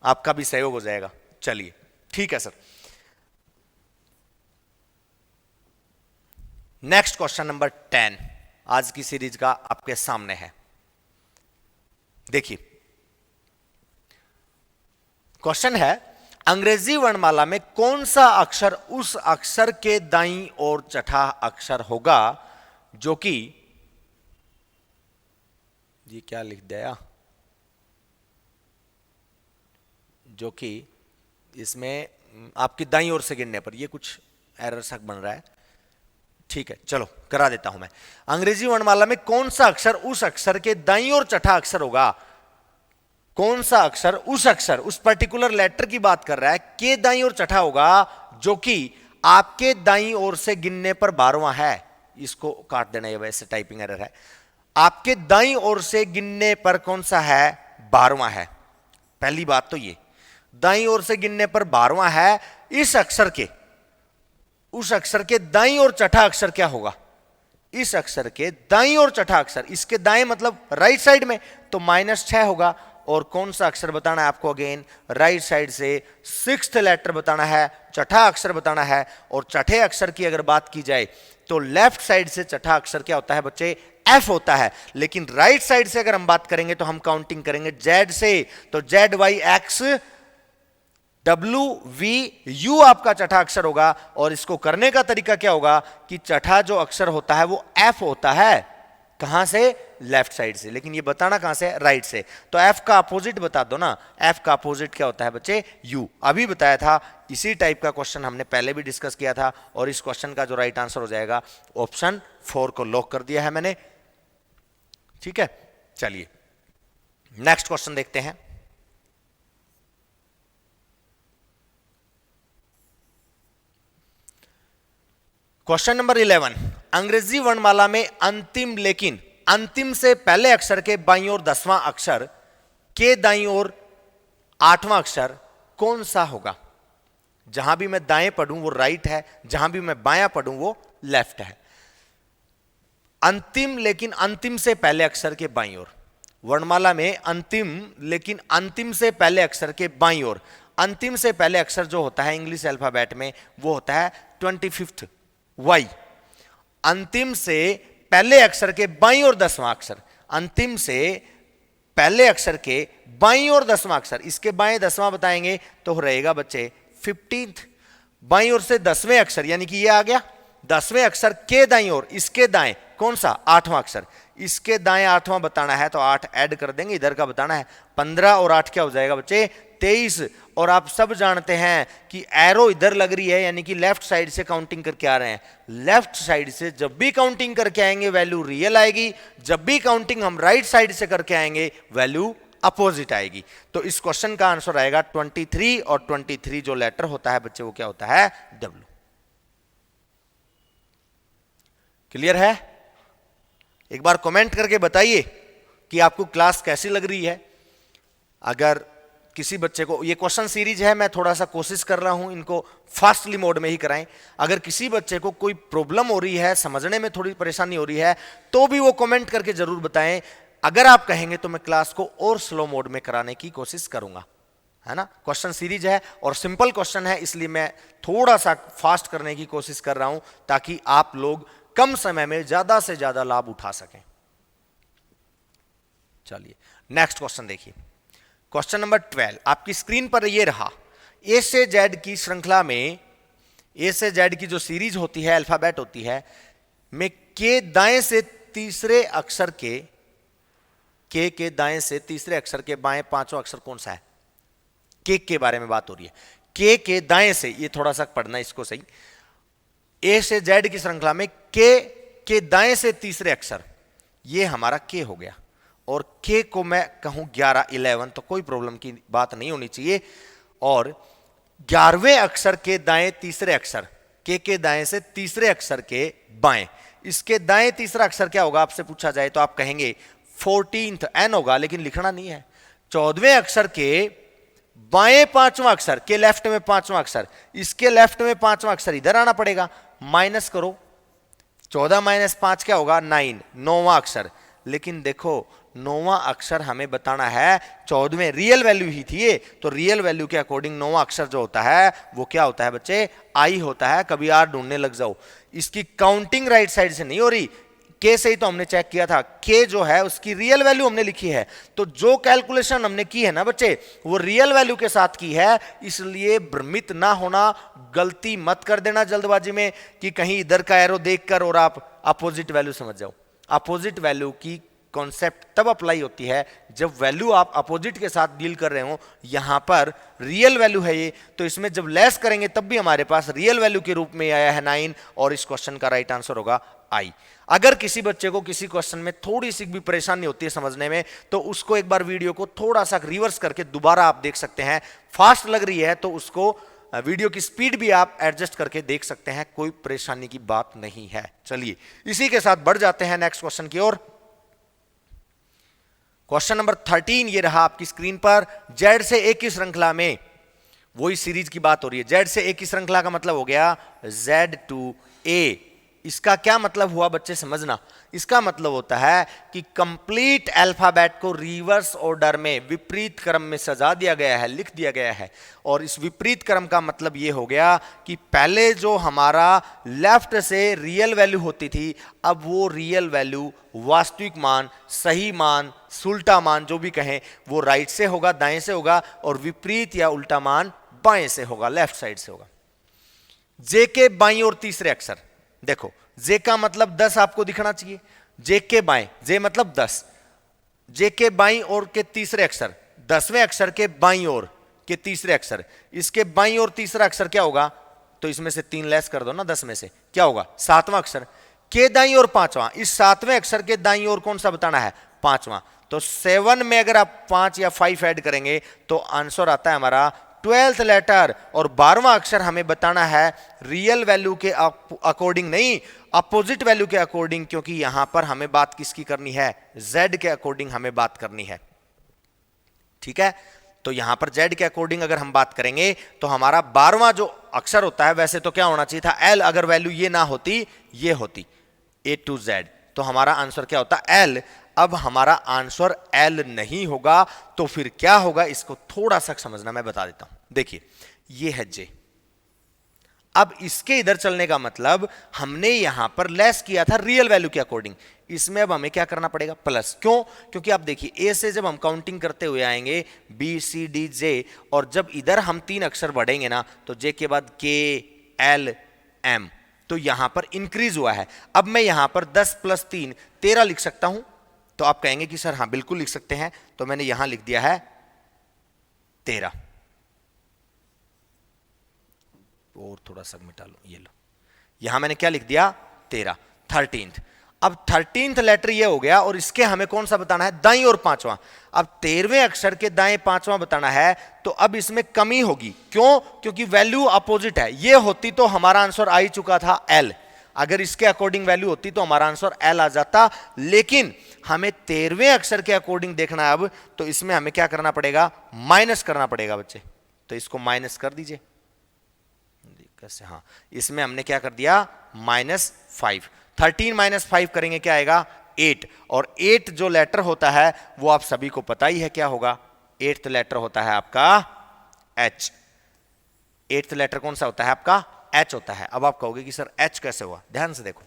आपका भी सहयोग हो जाएगा। चलिए ठीक है सर। नेक्स्ट क्वेश्चन नंबर 10 आज की सीरीज का आपके सामने है। देखिए क्वेश्चन है, अंग्रेजी वर्णमाला में कौन सा अक्षर उस अक्षर के दाईं ओर चौथा अक्षर होगा जो कि, ये क्या लिख दिया, जो कि इसमें आपकी दाईं ओर से गिनने पर, ये कुछ एरर सा बन रहा है। ठीक है चलो करा देता हूं मैं। अंग्रेजी वर्णमाला में कौन सा अक्षर उस अक्षर के दाईं ओर चौथा अक्षर होगा? कौन सा अक्षर उस अक्षर, उस पर्टिकुलर लेटर की बात कर रहा है, के दाईं ओर चौथा होगा जो कि आपके दाईं ओर से गिनने पर 12वां है। इसको काट देना, ये वैसे टाइपिंग एरर है। आपके दाईं ओर से गिनने पर कौन सा है? 12वां है। पहली बात तो ये, दाईं ओर से गिनने पर 12वां है। इस अक्षर के, उस अक्षर के दाईं ओर चौथा अक्षर क्या होगा? इस अक्षर के दाईं ओर चौथा अक्षर, इसके दाएं मतलब राइट साइड में, तो -6 होगा। और कौन सा अक्षर बताना है आपको? अगेन राइट साइड से 6th लेटर बताना है, चौथा अक्षर बताना है। और चौथे अक्षर की अगर बात की जाए तो लेफ्ट साइड से चौथा अक्षर क्या होता है बच्चे? एफ होता है। लेकिन राइट साइड से अगर हम बात करेंगे तो हम काउंटिंग करेंगे जेड से, तो ZYX WVU आपका चौथा अक्षर होगा। और इसको करने का तरीका क्या होगा कि चौथा जो अक्षर होता है वो एफ होता है। कहां से? लेफ्ट साइड से। लेकिन ये बताना कहां से? राइट से। तो एफ का अपोजिट बता दो ना। एफ का अपोजिट क्या होता है बच्चे? यू। अभी बताया था, इसी टाइप का क्वेश्चन हमने पहले भी डिस्कस किया था। और इस क्वेश्चन का जो राइट आंसर हो जाएगा, ऑप्शन 4 को लॉक कर दिया है मैंने। ठीक है चलिए नेक्स्ट क्वेश्चन देखते हैं। क्वेश्चन नंबर 11, अंग्रेजी वर्णमाला में अंतिम लेकिन अंतिम से पहले अक्षर के बाईं ओर 10वां अक्षर के दाईं ओर 8वां अक्षर कौन सा होगा? जहां भी मैं दाएं पढ़ूं वो राइट है, जहां भी मैं बायां पढ़ूं वो लेफ्ट है। अंतिम लेकिन अंतिम से पहले अक्षर के बाईं ओर, वर्णमाला में अंतिम लेकिन अंतिम से पहले अक्षर के बाईं ओर, अंतिम से पहले अक्षर जो होता है इंग्लिश अल्फाबेट में वो होता है 25th वाई। अंतिम से पहले अक्षर के बाईं ओर 10वां अक्षर, अंतिम से पहले अक्षर के बाईं ओर 10वां अक्षर, इसके बाएं 10वां बताएंगे तो रहेगा बच्चे 15th। बाईं ओर से 10वें अक्षर यानी कि ये आ गया 10वें अक्षर के दाईं ओर, इसके दाएं कौन सा? 8वां अक्षर, इसके दाएं 8वां बताना है तो 8 ऐड कर देंगे, इधर का बताना है 15 और 8 क्या हो जाएगा बच्चे? 23। और आप सब जानते हैं कि एरो इधर लग रही है यानी कि लेफ्ट साइड से काउंटिंग करके आ रहे हैं। लेफ्ट साइड से जब भी काउंटिंग करके आएंगे वैल्यू रियल आएगी, जब भी काउंटिंग हम राइट साइड से करके आएंगे वैल्यू अपोजिट आएगी। तो इस क्वेश्चन का आंसर आएगा 23 और 23 जो लेटर होता है बच्चे वो क्या होता है? डब्ल्यू। क्लियर है? एक बार कमेंट करके बताइए कि आपको क्लास कैसी लग रही है। अगर किसी बच्चे को, ये क्वेश्चन सीरीज है, मैं थोड़ा सा कोशिश कर रहा हूं इनको फास्टली मोड में ही कराएं। अगर किसी बच्चे को कोई प्रॉब्लम हो रही है, समझने में थोड़ी परेशानी हो रही है, तो भी वो कमेंट करके जरूर बताएं। अगर आप कहेंगे तो मैं क्लास को और स्लो मोड में कराने की कोशिश करूंगा, है ना। क्वेश्चन सीरीज है और सिंपल क्वेश्चन है, इसलिए मैं थोड़ा सा फास्ट करने की कोशिश कर रहा हूं ताकि आप लोग कम समय में ज्यादा से ज्यादा लाभ उठा सकें। चलिए नेक्स्ट क्वेश्चन देखिए। क्वेश्चन नंबर 12 आपकी स्क्रीन पर ये रहा। ए से जेड की श्रृंखला में, ए से जेड की जो सीरीज होती है, अल्फाबेट होती है, में के दाएं से तीसरे अक्षर के दाएं से तीसरे अक्षर के बाएं पांचवा अक्षर कौन सा है? के बारे में बात हो रही है। के दाएं से, ये थोड़ा सा पढ़ना इसको सही। ए से जेड की श्रृंखला में के दाएं से तीसरे अक्षर, ये हमारा के हो गया। और के को मैं कहूं 11, 11 तो कोई प्रॉब्लम की बात नहीं होनी चाहिए। और 11वें अक्षर के दाएं तीसरे अक्षर, के दाएं से तीसरे अक्षर के बाएं, इसके दाएं तीसरा अक्षर क्या होगा आपसे पूछा जाए तो आप कहेंगे 14th एन होगा, लेकिन लिखना नहीं है। 14वें अक्षर के बाएं पांचवां अक्षर, के लेफ्ट में पांचवां अक्षर, इसके लेफ्ट में पांचवां अक्षर इधर आना पड़ेगा। माइनस करो, 14 माइनस 5 क्या होगा? 9, 9वां अक्षर। लेकिन देखो 9वां अक्षर हमें बताना है, 14वें रियल वैल्यू ही थी ये, तो रियल वैल्यू के अकॉर्डिंग 9वां अक्षर जो होता है वो क्या होता है बच्चे? आई होता है। कभी आर ढूंढने लग जाओ, इसकी काउंटिंग राइट साइड से नहीं हो रही, के से ही तो हमने चेक किया था। के जो है उसकी रियल वैल्यू हमने लिखी है, तो जो कैलकुलेशन हमने की है ना बच्चे वो रियल वैल्यू के साथ की है। इसलिए भ्रमित ना होना, गलती मत कर देना जल्दबाजी में कि कहीं इधर का एरो देखकर और आप अपोजिट वैल्यू समझ जाओ। अपोजिट वैल्यू की कॉन्सेप्ट तब अप्लाई होती है जब वैल्यू आप अपोजिट के साथ डील कर रहे हो। यहां पर रियल वैल्यू है ये, तो इसमें जब लेस करेंगे तब भी हमारे पास रियल वैल्यू के रूप में आया है 9, और इस क्वेश्चन का राइट आंसर होगा आई। अगर किसी बच्चे को किसी क्वेश्चन में थोड़ी सी भी परेशानी होती है समझने में, तो उसको एक बार वीडियो को थोड़ा सा रिवर्स करके दोबारा आप देख सकते हैं। फास्ट लग रही है तो उसको वीडियो की स्पीड भी आप एडजस्ट करके देख सकते हैं, कोई परेशानी की बात नहीं है। चलिए इसी के साथ बढ़ जाते हैं नेक्स्ट क्वेश्चन की ओर। क्वेश्चन नंबर 13 ये रहा आपकी स्क्रीन पर। जेड से ए की श्रृंखला में, वही सीरीज की बात हो रही है। जेड से ए की श्रृंखला का मतलब हो गया जेड टू ए। इसका क्या मतलब हुआ बच्चे समझना? इसका मतलब होता है कि कंप्लीट अल्फाबेट को रिवर्स ऑर्डर में, विपरीत क्रम में सजा दिया गया है, लिख दिया गया है। और इस विपरीत क्रम का मतलब यह हो गया कि पहले जो हमारा लेफ्ट से रियल वैल्यू होती थी, अब वो रियल वैल्यू, वास्तविक मान, सही मान, उल्टा मान जो भी कहें, वो राइट से होगा, दाएं से होगा, और विपरीत या उल्टा मान बाएं से होगा, लेफ्ट साइड से होगा। जे के बाईं और तीसरे अक्षर, देखो जे का मतलब 10 आपको दिखना चाहिए। जे के बाएं, जे मतलब 10, जे के बाईं ओर के तीसरे अक्षर, 10वें अक्षर के बाईं ओर के तीसरे अक्षर, इसके बाईं ओर तीसरा अक्षर क्या होगा? तो इसमें से 3 लेस कर दो ना 10 में से, क्या होगा? 7वां अक्षर। के दाईं ओर 5वां, इस 7वें अक्षर के दाईं ओर कौन सा बताना है? 5वां। तो 7 में अगर आप 5 या 5 ऐड करेंगे तो आंसर आता है हमारा 12th लेटर और 12वां अक्षर हमें बताना है रियल वैल्यू के अकॉर्डिंग नहीं, अपोजिट वैल्यू के अकॉर्डिंग, क्योंकि यहां पर हमें बात किसकी करनी है, z के अकॉर्डिंग हमें बात करनी है। ठीक है, तो यहां पर z के अकॉर्डिंग अगर हम बात करेंगे तो हमारा 12वां जो अक्षर होता है, वैसे तो क्या होना चाहिए था l, अगर वैल्यू ये ना होती ये होती A to Z, तो हमारा आंसर क्या होता L। अब हमारा आंसर L नहीं होगा तो फिर क्या होगा, इसको थोड़ा सा समझना, मैं बता देता हूं। देखिए ये है J, अब इसके इधर चलने का मतलब हमने यहां पर लेस किया था रियल वैल्यू के अकॉर्डिंग, इसमें अब हमें क्या करना पड़ेगा प्लस। क्यों? क्योंकि आप देखिए ए से जब हम काउंटिंग करते हुए आएंगे बी सी डी जे, और जब इधर हम 3 अक्षर बढ़ेंगे ना तो जे के बाद के एल एम, तो यहां पर इंक्रीज हुआ है। अब मैं यहां पर 10 + 3 13 लिख सकता हूं, तो आप कहेंगे कि सर हाँ बिल्कुल लिख सकते हैं, तो मैंने यहां लिख दिया है 13, और थोड़ा सा मिटा लो, ये लो, यहां मैंने क्या लिख दिया 13, 13th। अब 13th लेटर ये हो गया, और इसके हमें कौन सा बताना है, दाईं और पांचवा। अब 13वें अक्षर के दाएं पांचवा बताना है, तो अब इसमें कमी होगी। क्यों? क्योंकि वैल्यू अपोजिट है, ये होती तो हमारा आंसर आ ही चुका था एल, अगर इसके अकॉर्डिंग वैल्यू होती तो हमारा आंसर एल आ जाता, लेकिन हमें 13वें अक्षर के अकॉर्डिंग देखना है अब, तो इसमें हमें क्या करना पड़ेगा, माइनस करना पड़ेगा बच्चे। तो इसको माइनस कर दीजिए कैसे, हाँ इसमें हमने क्या कर दिया -5, 13 - 5 करेंगे क्या आएगा 8, और 8 जो लेटर होता है वो आप सभी को पता ही है क्या होगा, 8th लेटर होता है आपका H। 8th लेटर कौन सा होता है आपका H होता है। अब आप कहोगे कि सर H कैसे हुआ, ध्यान से देखो,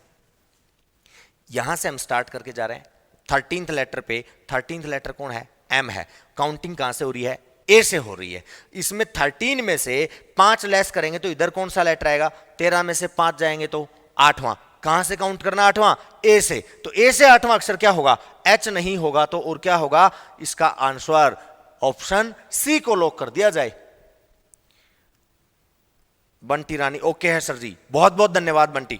यहां से हम स्टार्ट करके जा रहे हैं 13th लेटर पे, 13th लेटर कौन है, M है, काउंटिंग कहां से हो रही है, ए से हो रही है। इसमें 13 में से 5 लेस करेंगे तो इधर कौन सा लेटर आएगा, 13 में से 5 जाएंगे तो 8वां, कहां से काउंट करना 8वां, ए से, तो ए से 8वां अक्षर क्या होगा, एच नहीं होगा, तो और क्या होगा, इसका आंसर ऑप्शन सी को लॉक कर दिया जाए। बंटी रानी ओके है सर जी, बहुत बहुत धन्यवाद बंटी।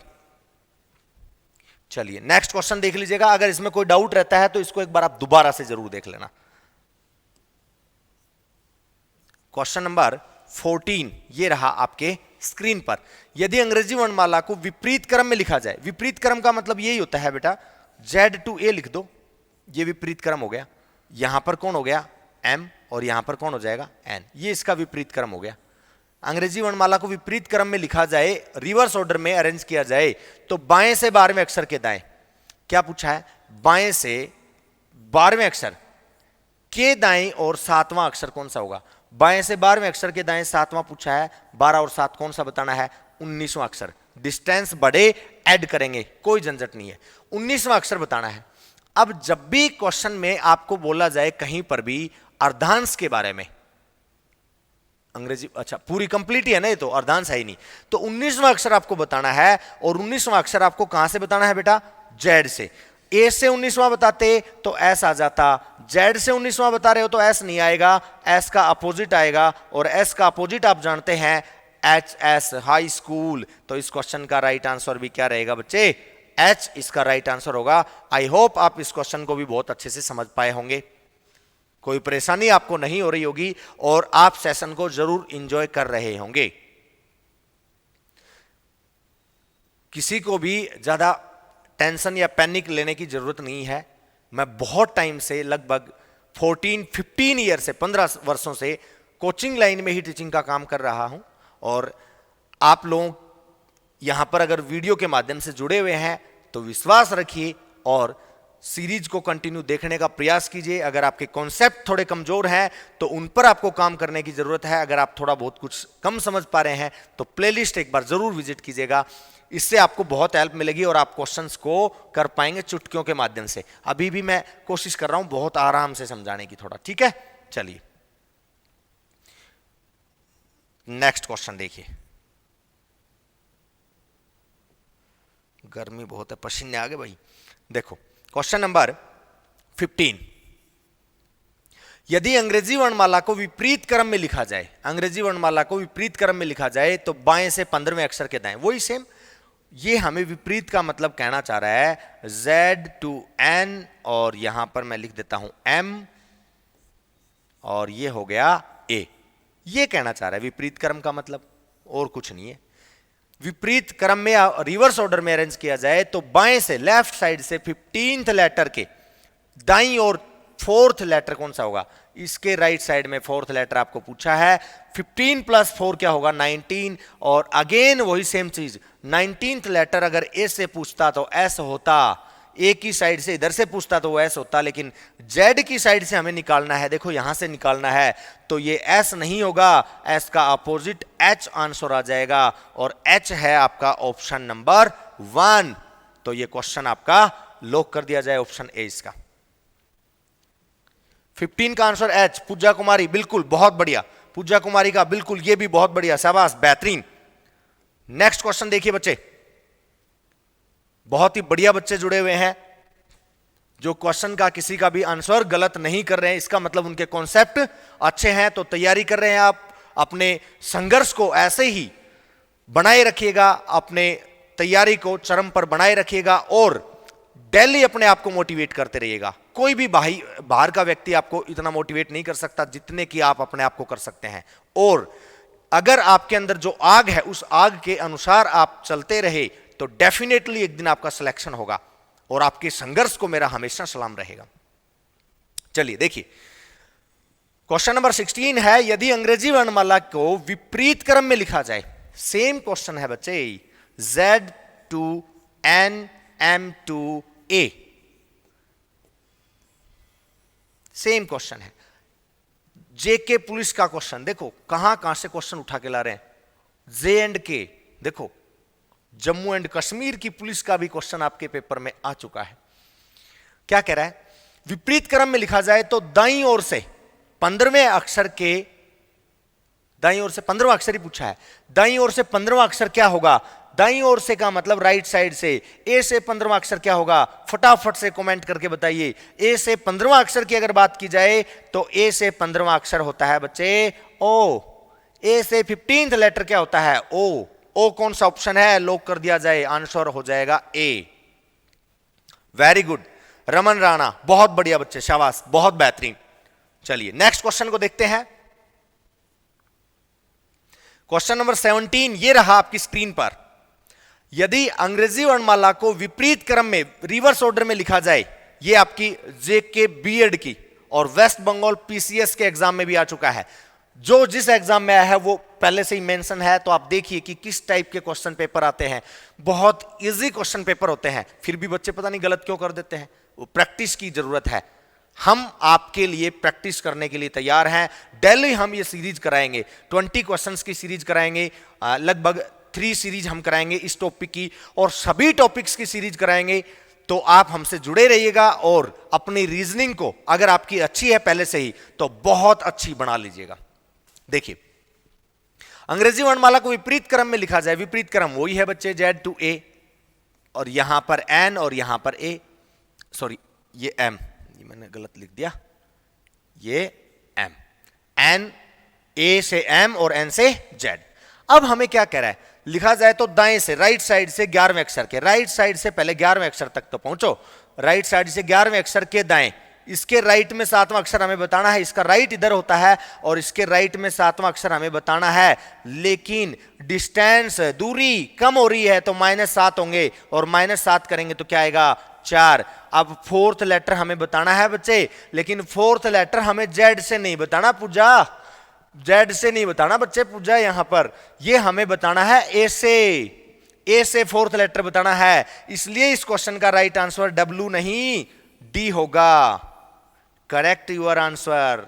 चलिए नेक्स्ट क्वेश्चन देख लीजिएगा, अगर इसमें कोई डाउट रहता है तो इसको एक बार आप दोबारा से जरूर देख लेना। क्वेश्चन नंबर 14 ये रहा आपके स्क्रीन पर। यदि अंग्रेजी वर्णमाला को विपरीत क्रम में लिखा जाए, विपरीत क्रम का मतलब यही होता है बेटा, Z to A लिख दो, ये विपरीत क्रम हो गया, यहां पर कौन हो गया M, और यहां पर कौन हो जाएगा N, ये इसका विपरीत क्रम हो गया। अंग्रेजी वर्णमाला को विपरीत क्रम में लिखा जाए, रिवर्स ऑर्डर में अरेंज किया जाए, तो बाएं से 12वें अक्षर के दाएं, क्या पूछा है, बाएं से 12वें अक्षर के दाएं और 7वां अक्षर कौन सा होगा, बाएं से 12वें अक्षर के दाएं 7वां पूछा है, 12 और 7 कौन सा बताना है, 19वां अक्षर, डिस्टेंस बढ़े ऐड करेंगे कोई झंझट नहीं है, 19वां अक्षर बताना है। अब जब भी क्वेश्चन में आपको बोला जाए कहीं पर भी अर्धांश के बारे में, अंग्रेजी अच्छा पूरी कंप्लीट ही है ना, ये तो अर्धांश है ही नहीं, तो 19वां अक्षर आपको बताना है, और 19वां अक्षर आपको कहां से बताना है बेटा, जेड से। ए से 19वां बताते तो एस आ जाता, जेड से 19वां बता रहे हो तो एस नहीं आएगा, एस का अपोजिट आएगा, और एस का अपोजिट आप जानते हैं एच एस हाई स्कूल, तो इस क्वेश्चन का राइट आंसर भी क्या रहेगा बच्चे, एच इसका राइट आंसर होगा। आई होप आप इस क्वेश्चन को भी बहुत अच्छे से समझ पाए होंगे, कोई परेशानी आपको नहीं हो रही होगी, और आप सेशन को जरूर एंजॉय कर रहे होंगे। किसी को भी ज्यादा टेंशन या पैनिक लेने की जरूरत नहीं है। मैं बहुत टाइम से लगभग 14-15 ईयर से 15 वर्षों से कोचिंग लाइन में ही टीचिंग का काम कर रहा हूं, और आप लोग यहां पर अगर वीडियो के माध्यम से जुड़े हुए हैं तो विश्वास रखिए और सीरीज को कंटिन्यू देखने का प्रयास कीजिए। अगर आपके कॉन्सेप्ट थोड़े कमजोर हैं तो उन पर आपको काम करने की जरूरत है। अगर आप थोड़ा बहुत कुछ कम समझ पा रहे हैं तो प्लेलिस्ट एक बार जरूर विजिट कीजिएगा, इससे आपको बहुत हेल्प मिलेगी और आप क्वेश्चंस को कर पाएंगे चुटकियों के माध्यम से। अभी भी मैं कोशिश कर रहा हूं बहुत आराम से समझाने की थोड़ा, ठीक है। चलिए नेक्स्ट क्वेश्चन देखिए, गर्मी बहुत है, पसीने आ गए भाई। देखो क्वेश्चन नंबर 15, यदि अंग्रेजी वर्णमाला को विपरीत क्रम में लिखा जाए, अंग्रेजी वर्णमाला को विपरीत क्रम में लिखा जाए तो बाएं से 15वें अक्षर के दाएं, वही सेम, ये हमें विपरीत का मतलब कहना चाह रहा है Z to N, और यहां पर मैं लिख देता हूं M, और ये हो गया A, ये कहना चाह रहा है विपरीत क्रम का मतलब, और कुछ नहीं है। विपरीत क्रम में रिवर्स ऑर्डर में अरेंज किया जाए तो बाएं से, लेफ्ट साइड से 15th लेटर के दाईं और 4th लेटर कौन सा होगा? इसके राइट साइड में 4th लेटर आपको पूछा है। 15 प्लस 4 क्या होगा? 19। और अगेन वही सेम चीज, 19th लेटर अगर ए से पूछता तो एस होता, ए की साइड से इधर से पूछता तो वो एस होता, लेकिन जेड की साइड से हमें निकालना है, देखो यहां से निकालना है, तो ये एस नहीं होगा, एस का अपोजिट एच आंसर आ जाएगा, और एच है आपका ऑप्शन नंबर 1। तो ये क्वेश्चन आपका लॉक कर दिया जाए, ऑप्शन ए इसका। 15 का आंसर एच। पूजा कुमारी बिल्कुल, बहुत बढ़िया। पूजा कुमारी का बिल्कुल, ये भी बहुत बढ़िया, शाबाश, बेहतरीन। नेक्स्ट क्वेश्चन देखिए बच्चे, बहुत ही बढ़िया बच्चे जुड़े हुए हैं जो क्वेश्चन का किसी का भी आंसर गलत नहीं कर रहे हैं, इसका मतलब उनके कॉन्सेप्ट अच्छे हैं, तो तैयारी कर रहे हैं आप। अपने संघर्ष को ऐसे ही बनाए रखिएगा, अपने तैयारी को चरम पर बनाए रखिएगा, और डेली अपने आप को मोटिवेट करते रहिएगा। कोई भी बाहर का व्यक्ति आपको इतना मोटिवेट नहीं कर सकता जितने कि आप अपने आप को कर सकते हैं। और अगर आपके अंदर जो आग है उस आग के अनुसार आप चलते रहे तो डेफिनेटली एक दिन आपका सिलेक्शन होगा, और आपके संघर्ष को मेरा हमेशा सलाम रहेगा। चलिए देखिए, क्वेश्चन नंबर 16 है, यदि अंग्रेजी वर्णमाला को विपरीत क्रम में लिखा जाए, सेम क्वेश्चन है बच्चे, Z to N M to A, same question है। जेके पुलिस का क्वेश्चन देखो, कहां से क्वेश्चन उठा के ला रहे हैं, J&K, देखो जम्मू एंड कश्मीर की पुलिस का भी क्वेश्चन आपके पेपर में आ चुका है। क्या कह रहा है? विपरीत क्रम में लिखा जाए तो दाईं ओर से 15वें अक्षर के, दाईं ओर से 15वां अक्षर ही पूछा है, दाईं ओर से 15वां अक्षर क्या होगा? दाईं ओर से का मतलब राइट साइड से, ए से 15वां अक्षर क्या होगा? फटाफट से कमेंट करके बताइए। ए से 15वां अक्षर की अगर बात की जाए तो ए से 15वां अक्षर होता है बच्चे ओ। ए से 15th लेटर क्या होता है? ओ। ओ कौन सा ऑप्शन है? लॉक कर दिया जाए, आंसर हो जाएगा ए। वेरी गुड रमन राणा, बहुत बढ़िया बच्चे, शाबाश, बहुत बेहतरीन। चलिए नेक्स्ट क्वेश्चन को देखते हैं। क्वेश्चन नंबर 17 ये रहा आपकी स्क्रीन पर। यदि अंग्रेजी वर्णमाला को विपरीत क्रम में रिवर्स ऑर्डर में लिखा जाए, ये आपकी जेके बीएड की और वेस्ट बंगाल पीसीएस के एग्जाम में भी आ चुका है। जो जिस एग्जाम में आया है वो पहले से ही मेंशन है, तो आप देखिए कि किस टाइप के क्वेश्चन पेपर आते हैं। बहुत इजी क्वेश्चन पेपर होते हैं, फिर भी बच्चे पता नहीं गलत क्यों कर देते हैं। वो प्रैक्टिस की जरूरत है। हम आपके लिए प्रैक्टिस करने के लिए तैयार हैं। डेली हम ये सीरीज कराएंगे, 20 क्वेश्चंस की सीरीज कराएंगे, लगभग 3 सीरीज हम कराएंगे इस टॉपिक की, और सभी टॉपिक्स की सीरीज कराएंगे। तो आप हमसे जुड़े रहिएगा और अपनी रीजनिंग को, अगर आपकी अच्छी है पहले से ही, तो बहुत अच्छी बना लीजिएगा। देखिए, अंग्रेजी वर्णमाला को विपरीत क्रम में लिखा जाए, विपरीत क्रम वही है बच्चे Z to A, और यहां पर N और यहां पर A, सॉरी ये M, ये मैंने गलत लिख दिया, ये M, N, A से M और N से Z। अब हमें क्या कह रहा है? लिखा जाए तो दाएं से, राइट साइड से 11वें अक्षर के, राइट साइड से पहले 11वें अक्षर तक तो पहुंचो, राइट साइड से 11वें अक्षर के दाएं, इसके राइट में 7वां अक्षर हमें बताना है। इसका राइट इधर होता है और इसके राइट में 7वां अक्षर हमें बताना है, लेकिन डिस्टेंस, दूरी कम हो रही है तो -7 होंगे, और -7 करेंगे तो क्या आएगा? 4। अब 4th लेटर हमें बताना है बच्चे, लेकिन 4th लेटर हमें Z से नहीं बताना पूजा, Z से नहीं बताना बच्चे पूजा, यहां पर ये हमें बताना है A से, A से 4th लेटर बताना है। इसलिए इस क्वेश्चन का राइट आंसर W नहीं D होगा। करेक्ट योर आंसर,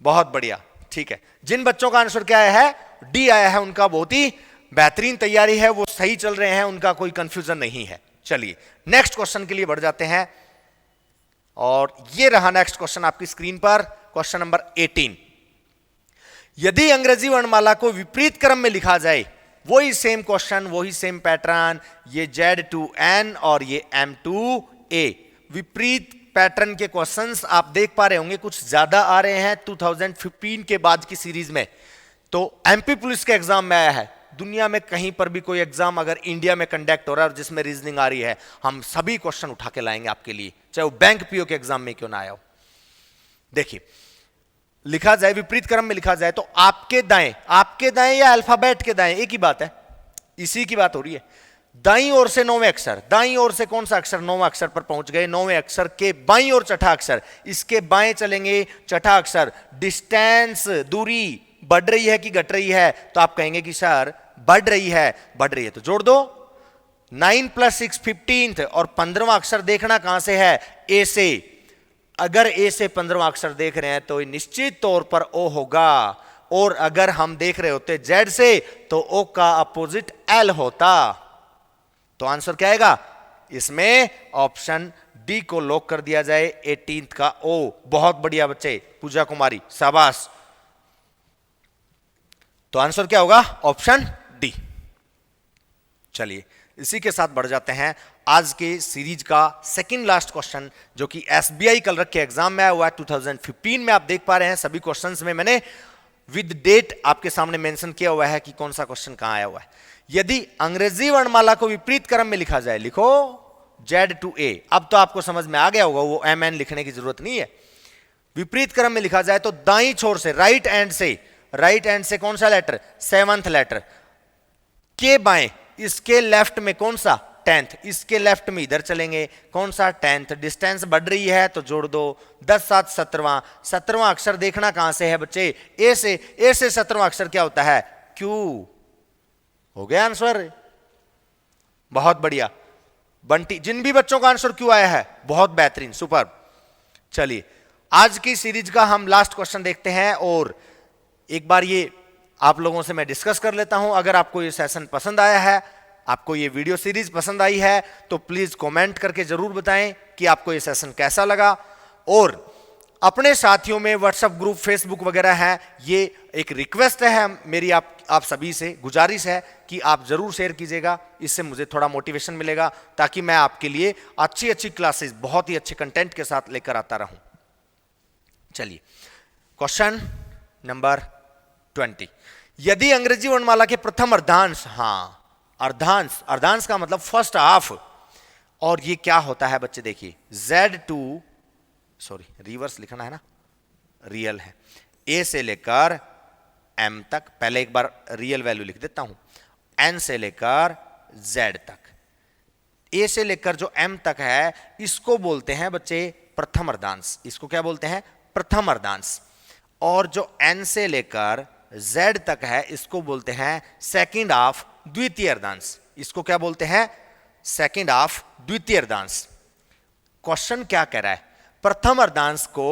बहुत बढ़िया, ठीक है। जिन बच्चों का आंसर क्या आया है? डी आया है, उनका बहुत ही बेहतरीन तैयारी है, वो सही चल रहे हैं, उनका कोई कंफ्यूजन नहीं है। चलिए नेक्स्ट क्वेश्चन के लिए बढ़ जाते हैं, और ये रहा नेक्स्ट क्वेश्चन आपकी स्क्रीन पर, क्वेश्चन नंबर 18। यदि अंग्रेजी वर्णमाला को विपरीत क्रम में लिखा जाए, वही सेम क्वेश्चन, वही सेम पैटर्न, ये Z to N और ये M to A, विपरीत पैटर्न के क्वेश्चंस आप देख पा रहे होंगे, कुछ ज्यादा आ रहे हैं 2015 के बाद की सीरीज में। तो एमपी पुलिस के एग्जाम में आया है, दुनिया में कहीं पर भी कोई एग्जाम अगर इंडिया में कंडक्ट हो रहा है जिसमें रीजनिंग आ रही है, हम सभी क्वेश्चन उठा के लाएंगे आपके लिए, चाहे वो बैंक पीओ के एग्जाम में क्यों ना आया हो। देखिए, लिखा जाए, विपरीत क्रम में लिखा जाए, तो आपके दाएं या अल्फाबेट के दाएं एक ही बात है, इसी की बात हो रही है। दाईं ओर से 9वें अक्षर, दाईं ओर से कौन सा अक्षर 9वें अक्षर पर पहुंच गए, 9वें अक्षर के बाईं ओर छठा अक्षर, इसके बाएं चलेंगे छठा अक्षर। डिस्टेंस, दूरी बढ़ रही है कि घट रही है, तो आप कहेंगे कि सर बढ़ रही है, तो जोड़ दो। 9 + 6 15 और 15वां अक्षर देखना कहां से है, ए से। अगर ए से 15वां अक्षर देख रहे हैं तो निश्चित तौर पर ओ होगा, और अगर हम देख रहे होते जेड से तो ओ का अपोजिट एल होता। तो आंसर क्या आएगा इसमें, ऑप्शन डी को लॉक कर दिया जाए, 18th का ओ। बहुत बढ़िया बच्चे, पूजा कुमारी, शाबाश। तो आंसर क्या होगा, ऑप्शन डी। चलिए इसी के साथ बढ़ जाते हैं आज के सीरीज का सेकंड लास्ट क्वेश्चन, जो कि एसबीआई कल रख के एग्जाम में आया हुआ है 2015 में। आप देख पा रहे हैं सभी क्वेश्चंस में मैंने विद डेट आपके सामने मेंशन किया हुआ है कि कौन सा क्वेश्चन कहां आया हुआ है। यदि अंग्रेजी वर्णमाला को विपरीत क्रम में लिखा जाए, लिखो Z to A। अब तो आपको समझ में आ गया होगा, वो MN लिखने की जरूरत नहीं है। विपरीत क्रम में लिखा जाए तो दाईं छोर से, राइट एंड से कौन सा लेटर, 7th लेटर के बाएं, इसके लेफ्ट में कौन सा, 10th, इसके लेफ्ट में इधर चलेंगे, कौन सा 10th। डिस्टेंस बढ़ रही है तो जोड़ दो, 10 7 17वां। 17वां अक्षर देखना कहां से है बच्चे, ए से 17वां अक्षर क्या होता है, क्यू। हो गया आंसर, बहुत बढ़िया बंटी। जिन भी बच्चों का आंसर क्यू आया है, बहुत बेहतरीन, सुपर। चलिए आज की सीरीज का हम लास्ट क्वेश्चन देखते हैं, और एक बार ये आप लोगों से मैं डिस्कस कर लेता हूं। अगर आपको ये सेशन पसंद आया है, आपको ये वीडियो सीरीज पसंद आई है, तो प्लीज कमेंट करके जरूर बताएं कि आपको ये सेशन कैसा लगा। और अपने साथियों में व्हाट्सएप ग्रुप, फेसबुक वगैरह है, ये एक रिक्वेस्ट है मेरी आप सभी से, गुजारिश है कि आप जरूर शेयर कीजिएगा। इससे मुझे थोड़ा मोटिवेशन मिलेगा, ताकि मैं आपके लिए अच्छी अच्छी क्लासेस, बहुत ही अच्छे कंटेंट के साथ लेकर आता रहूं। चलिए क्वेश्चन नंबर 20। यदि अंग्रेजी वर्णमाला के प्रथम अर्धांश, अर्धांश का मतलब फर्स्ट हाफ, और ये क्या होता है बच्चे, देखिए रिवर्स लिखना है ना, रियल है, ए से लेकर एम तक। पहले एक बार रियल वैल्यू लिख देता हूं, एन से लेकर जेड तक। ए से लेकर जो एम तक है, इसको बोलते हैं बच्चे प्रथम अर्धांश। इसको क्या बोलते हैं, प्रथम अर्धांश। और जो एन से लेकर जेड तक है, इसको बोलते हैं सेकंड हाफ, द्वितीय अर्धांश। इसको क्या बोलते हैं, सेकंड हाफ, द्वितीय अर्धांश। क्वेश्चन क्या कह रहा है, प्रथम अर्धांश को,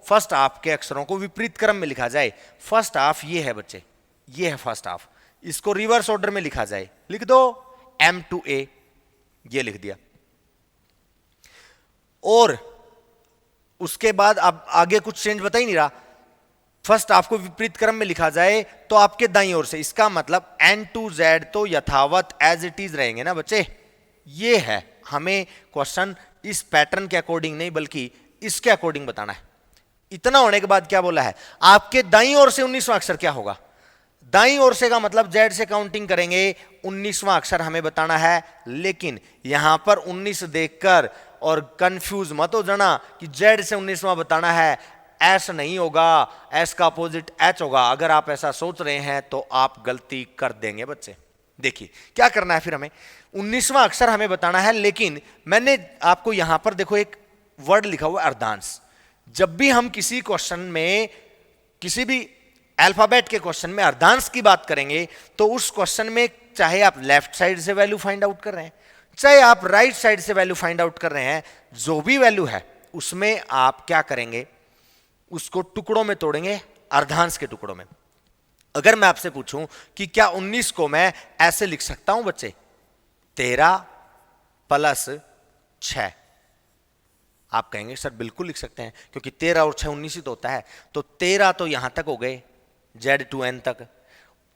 फर्स्ट हाफ के अक्षरों को विपरीत क्रम में लिखा जाए। फर्स्ट हाफ ये है बच्चे, ये है फर्स्ट हाफ, इसको रिवर्स ऑर्डर में लिखा जाए। लिख दो M to A, ये लिख दिया। और उसके बाद अब आगे कुछ चेंज बता ही नहीं रहा। फर्स्ट हाफ को विपरीत क्रम में लिखा जाए तो आपके दाईं ओर से, इसका मतलब N to Z तो यथावत एज इट इज रहेंगे ना बच्चे। ये है, हमें क्वेश्चन इस पैटर्न के अकॉर्डिंग नहीं बल्कि इसके अकॉर्डिंग बताना है। इतना होने के बाद क्या बोला है, आपके दाईं ओर से 19वां अक्षर क्या होगा। दाईं ओर से का मतलब Z से काउंटिंग करेंगे, 19वां अक्षर हमें बताना है। लेकिन यहां पर 19 देखकर और कंफ्यूज मत हो जाना कि Z से 19वां बताना है, ऐसा नहीं होगा, एस का अपोजिट एच होगा। अगर आप ऐसा सोच रहे हैं तो आप गलती कर देंगे बच्चे। देखिए क्या करना है, फिर हमें 19वां अक्षर हमें बताना है, लेकिन मैंने आपको यहां पर देखो एक वर्ड लिखा हुआ अर्धांश। जब भी हम किसी क्वेश्चन में, किसी भी अल्फाबेट के क्वेश्चन में अर्धांश की बात करेंगे, तो उस क्वेश्चन में चाहे आप लेफ्ट साइड से वैल्यू फाइंड आउट कर रहे हैं, चाहे आप राइट साइड से वैल्यू फाइंड आउट कर रहे हैं, जो भी वैल्यू है उसमें आप क्या करेंगे, उसको टुकड़ों में तोड़ेंगे, अर्धांश के टुकड़ों में। अगर मैं आपसे पूछूं कि क्या 19 को मैं ऐसे लिख सकता हूं बच्चे, 13 + 6, आप कहेंगे सर बिल्कुल लिख सकते हैं, क्योंकि 13 और 6 19 ही तो होता है। तो 13 तो यहां तक हो गए, Z to N तक।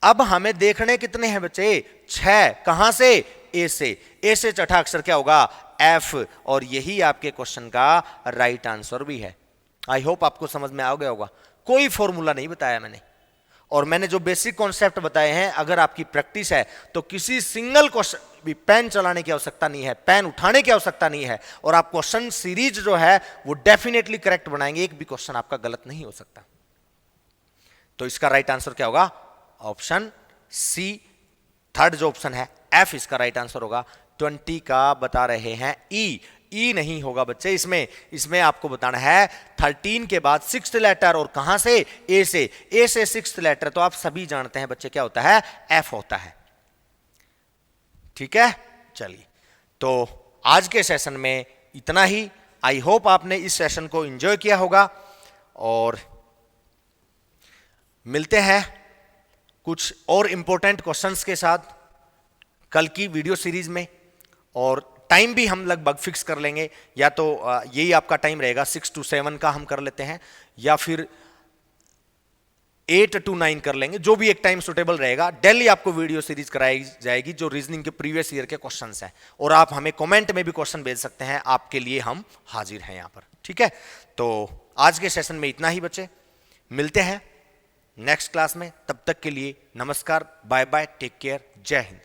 अब हमें देखने कितने हैं बच्चे, 6। कहां से, ए से। ए से छठा अक्षर क्या होगा, F, और यही आपके क्वेश्चन का राइट आंसर भी है। आई होप आपको समझ में आ गया होगा। कोई फॉर्मूला नहीं बताया मैंने, और मैंने जो बेसिक कॉन्सेप्ट बताए हैं, अगर आपकी प्रैक्टिस है तो किसी सिंगल क्वेश्चन भी पेन चलाने की आवश्यकता नहीं है, पेन उठाने की आवश्यकता नहीं है, और आप क्वेश्चन सीरीज जो है वो डेफिनेटली करेक्ट बनाएंगे। एक भी क्वेश्चन आपका गलत नहीं हो सकता। तो इसका राइट आंसर क्या होगा? ऑप्शन सी, थर्ड जो ऑप्शन है एफ, इसका राइट आंसर होगा। 20 का बता रहे हैं ई नहीं होगा बच्चे इसमें आपको बताना है 13 के बाद 6th लेटर, और कहां से? ए से 6th लेटर, तो आप सभी जानते हैं बच्चे क्या होता है? एफ होता है। ठीक है, चलिए, तो आज के सेशन में इतना ही। आई होप आपने इस सेशन को एंजॉय किया होगा, और मिलते हैं कुछ और इंपॉर्टेंट क्वेश्चंस के साथ कल की वीडियो सीरीज में, और टाइम भी हम लगभग फिक्स कर लेंगे, या तो यही आपका टाइम रहेगा 6 to 7 का हम कर लेते हैं, या फिर 8 to 9 कर लेंगे, जो भी एक टाइम सुटेबल रहेगा। डेली आपको वीडियो सीरीज कराई जाएगी जो रीजनिंग के प्रीवियस ईयर के क्वेश्चंस हैं, और आप हमें कमेंट में भी क्वेश्चन भेज सकते हैं, आपके लिए हम हाजिर हैं यहाँ पर। ठीक है, तो आज के सेशन में इतना ही बच्चे, मिलते हैं नेक्स्ट क्लास में। तब तक के लिए नमस्कार, बाय बाय, टेक केयर, जय हिंद।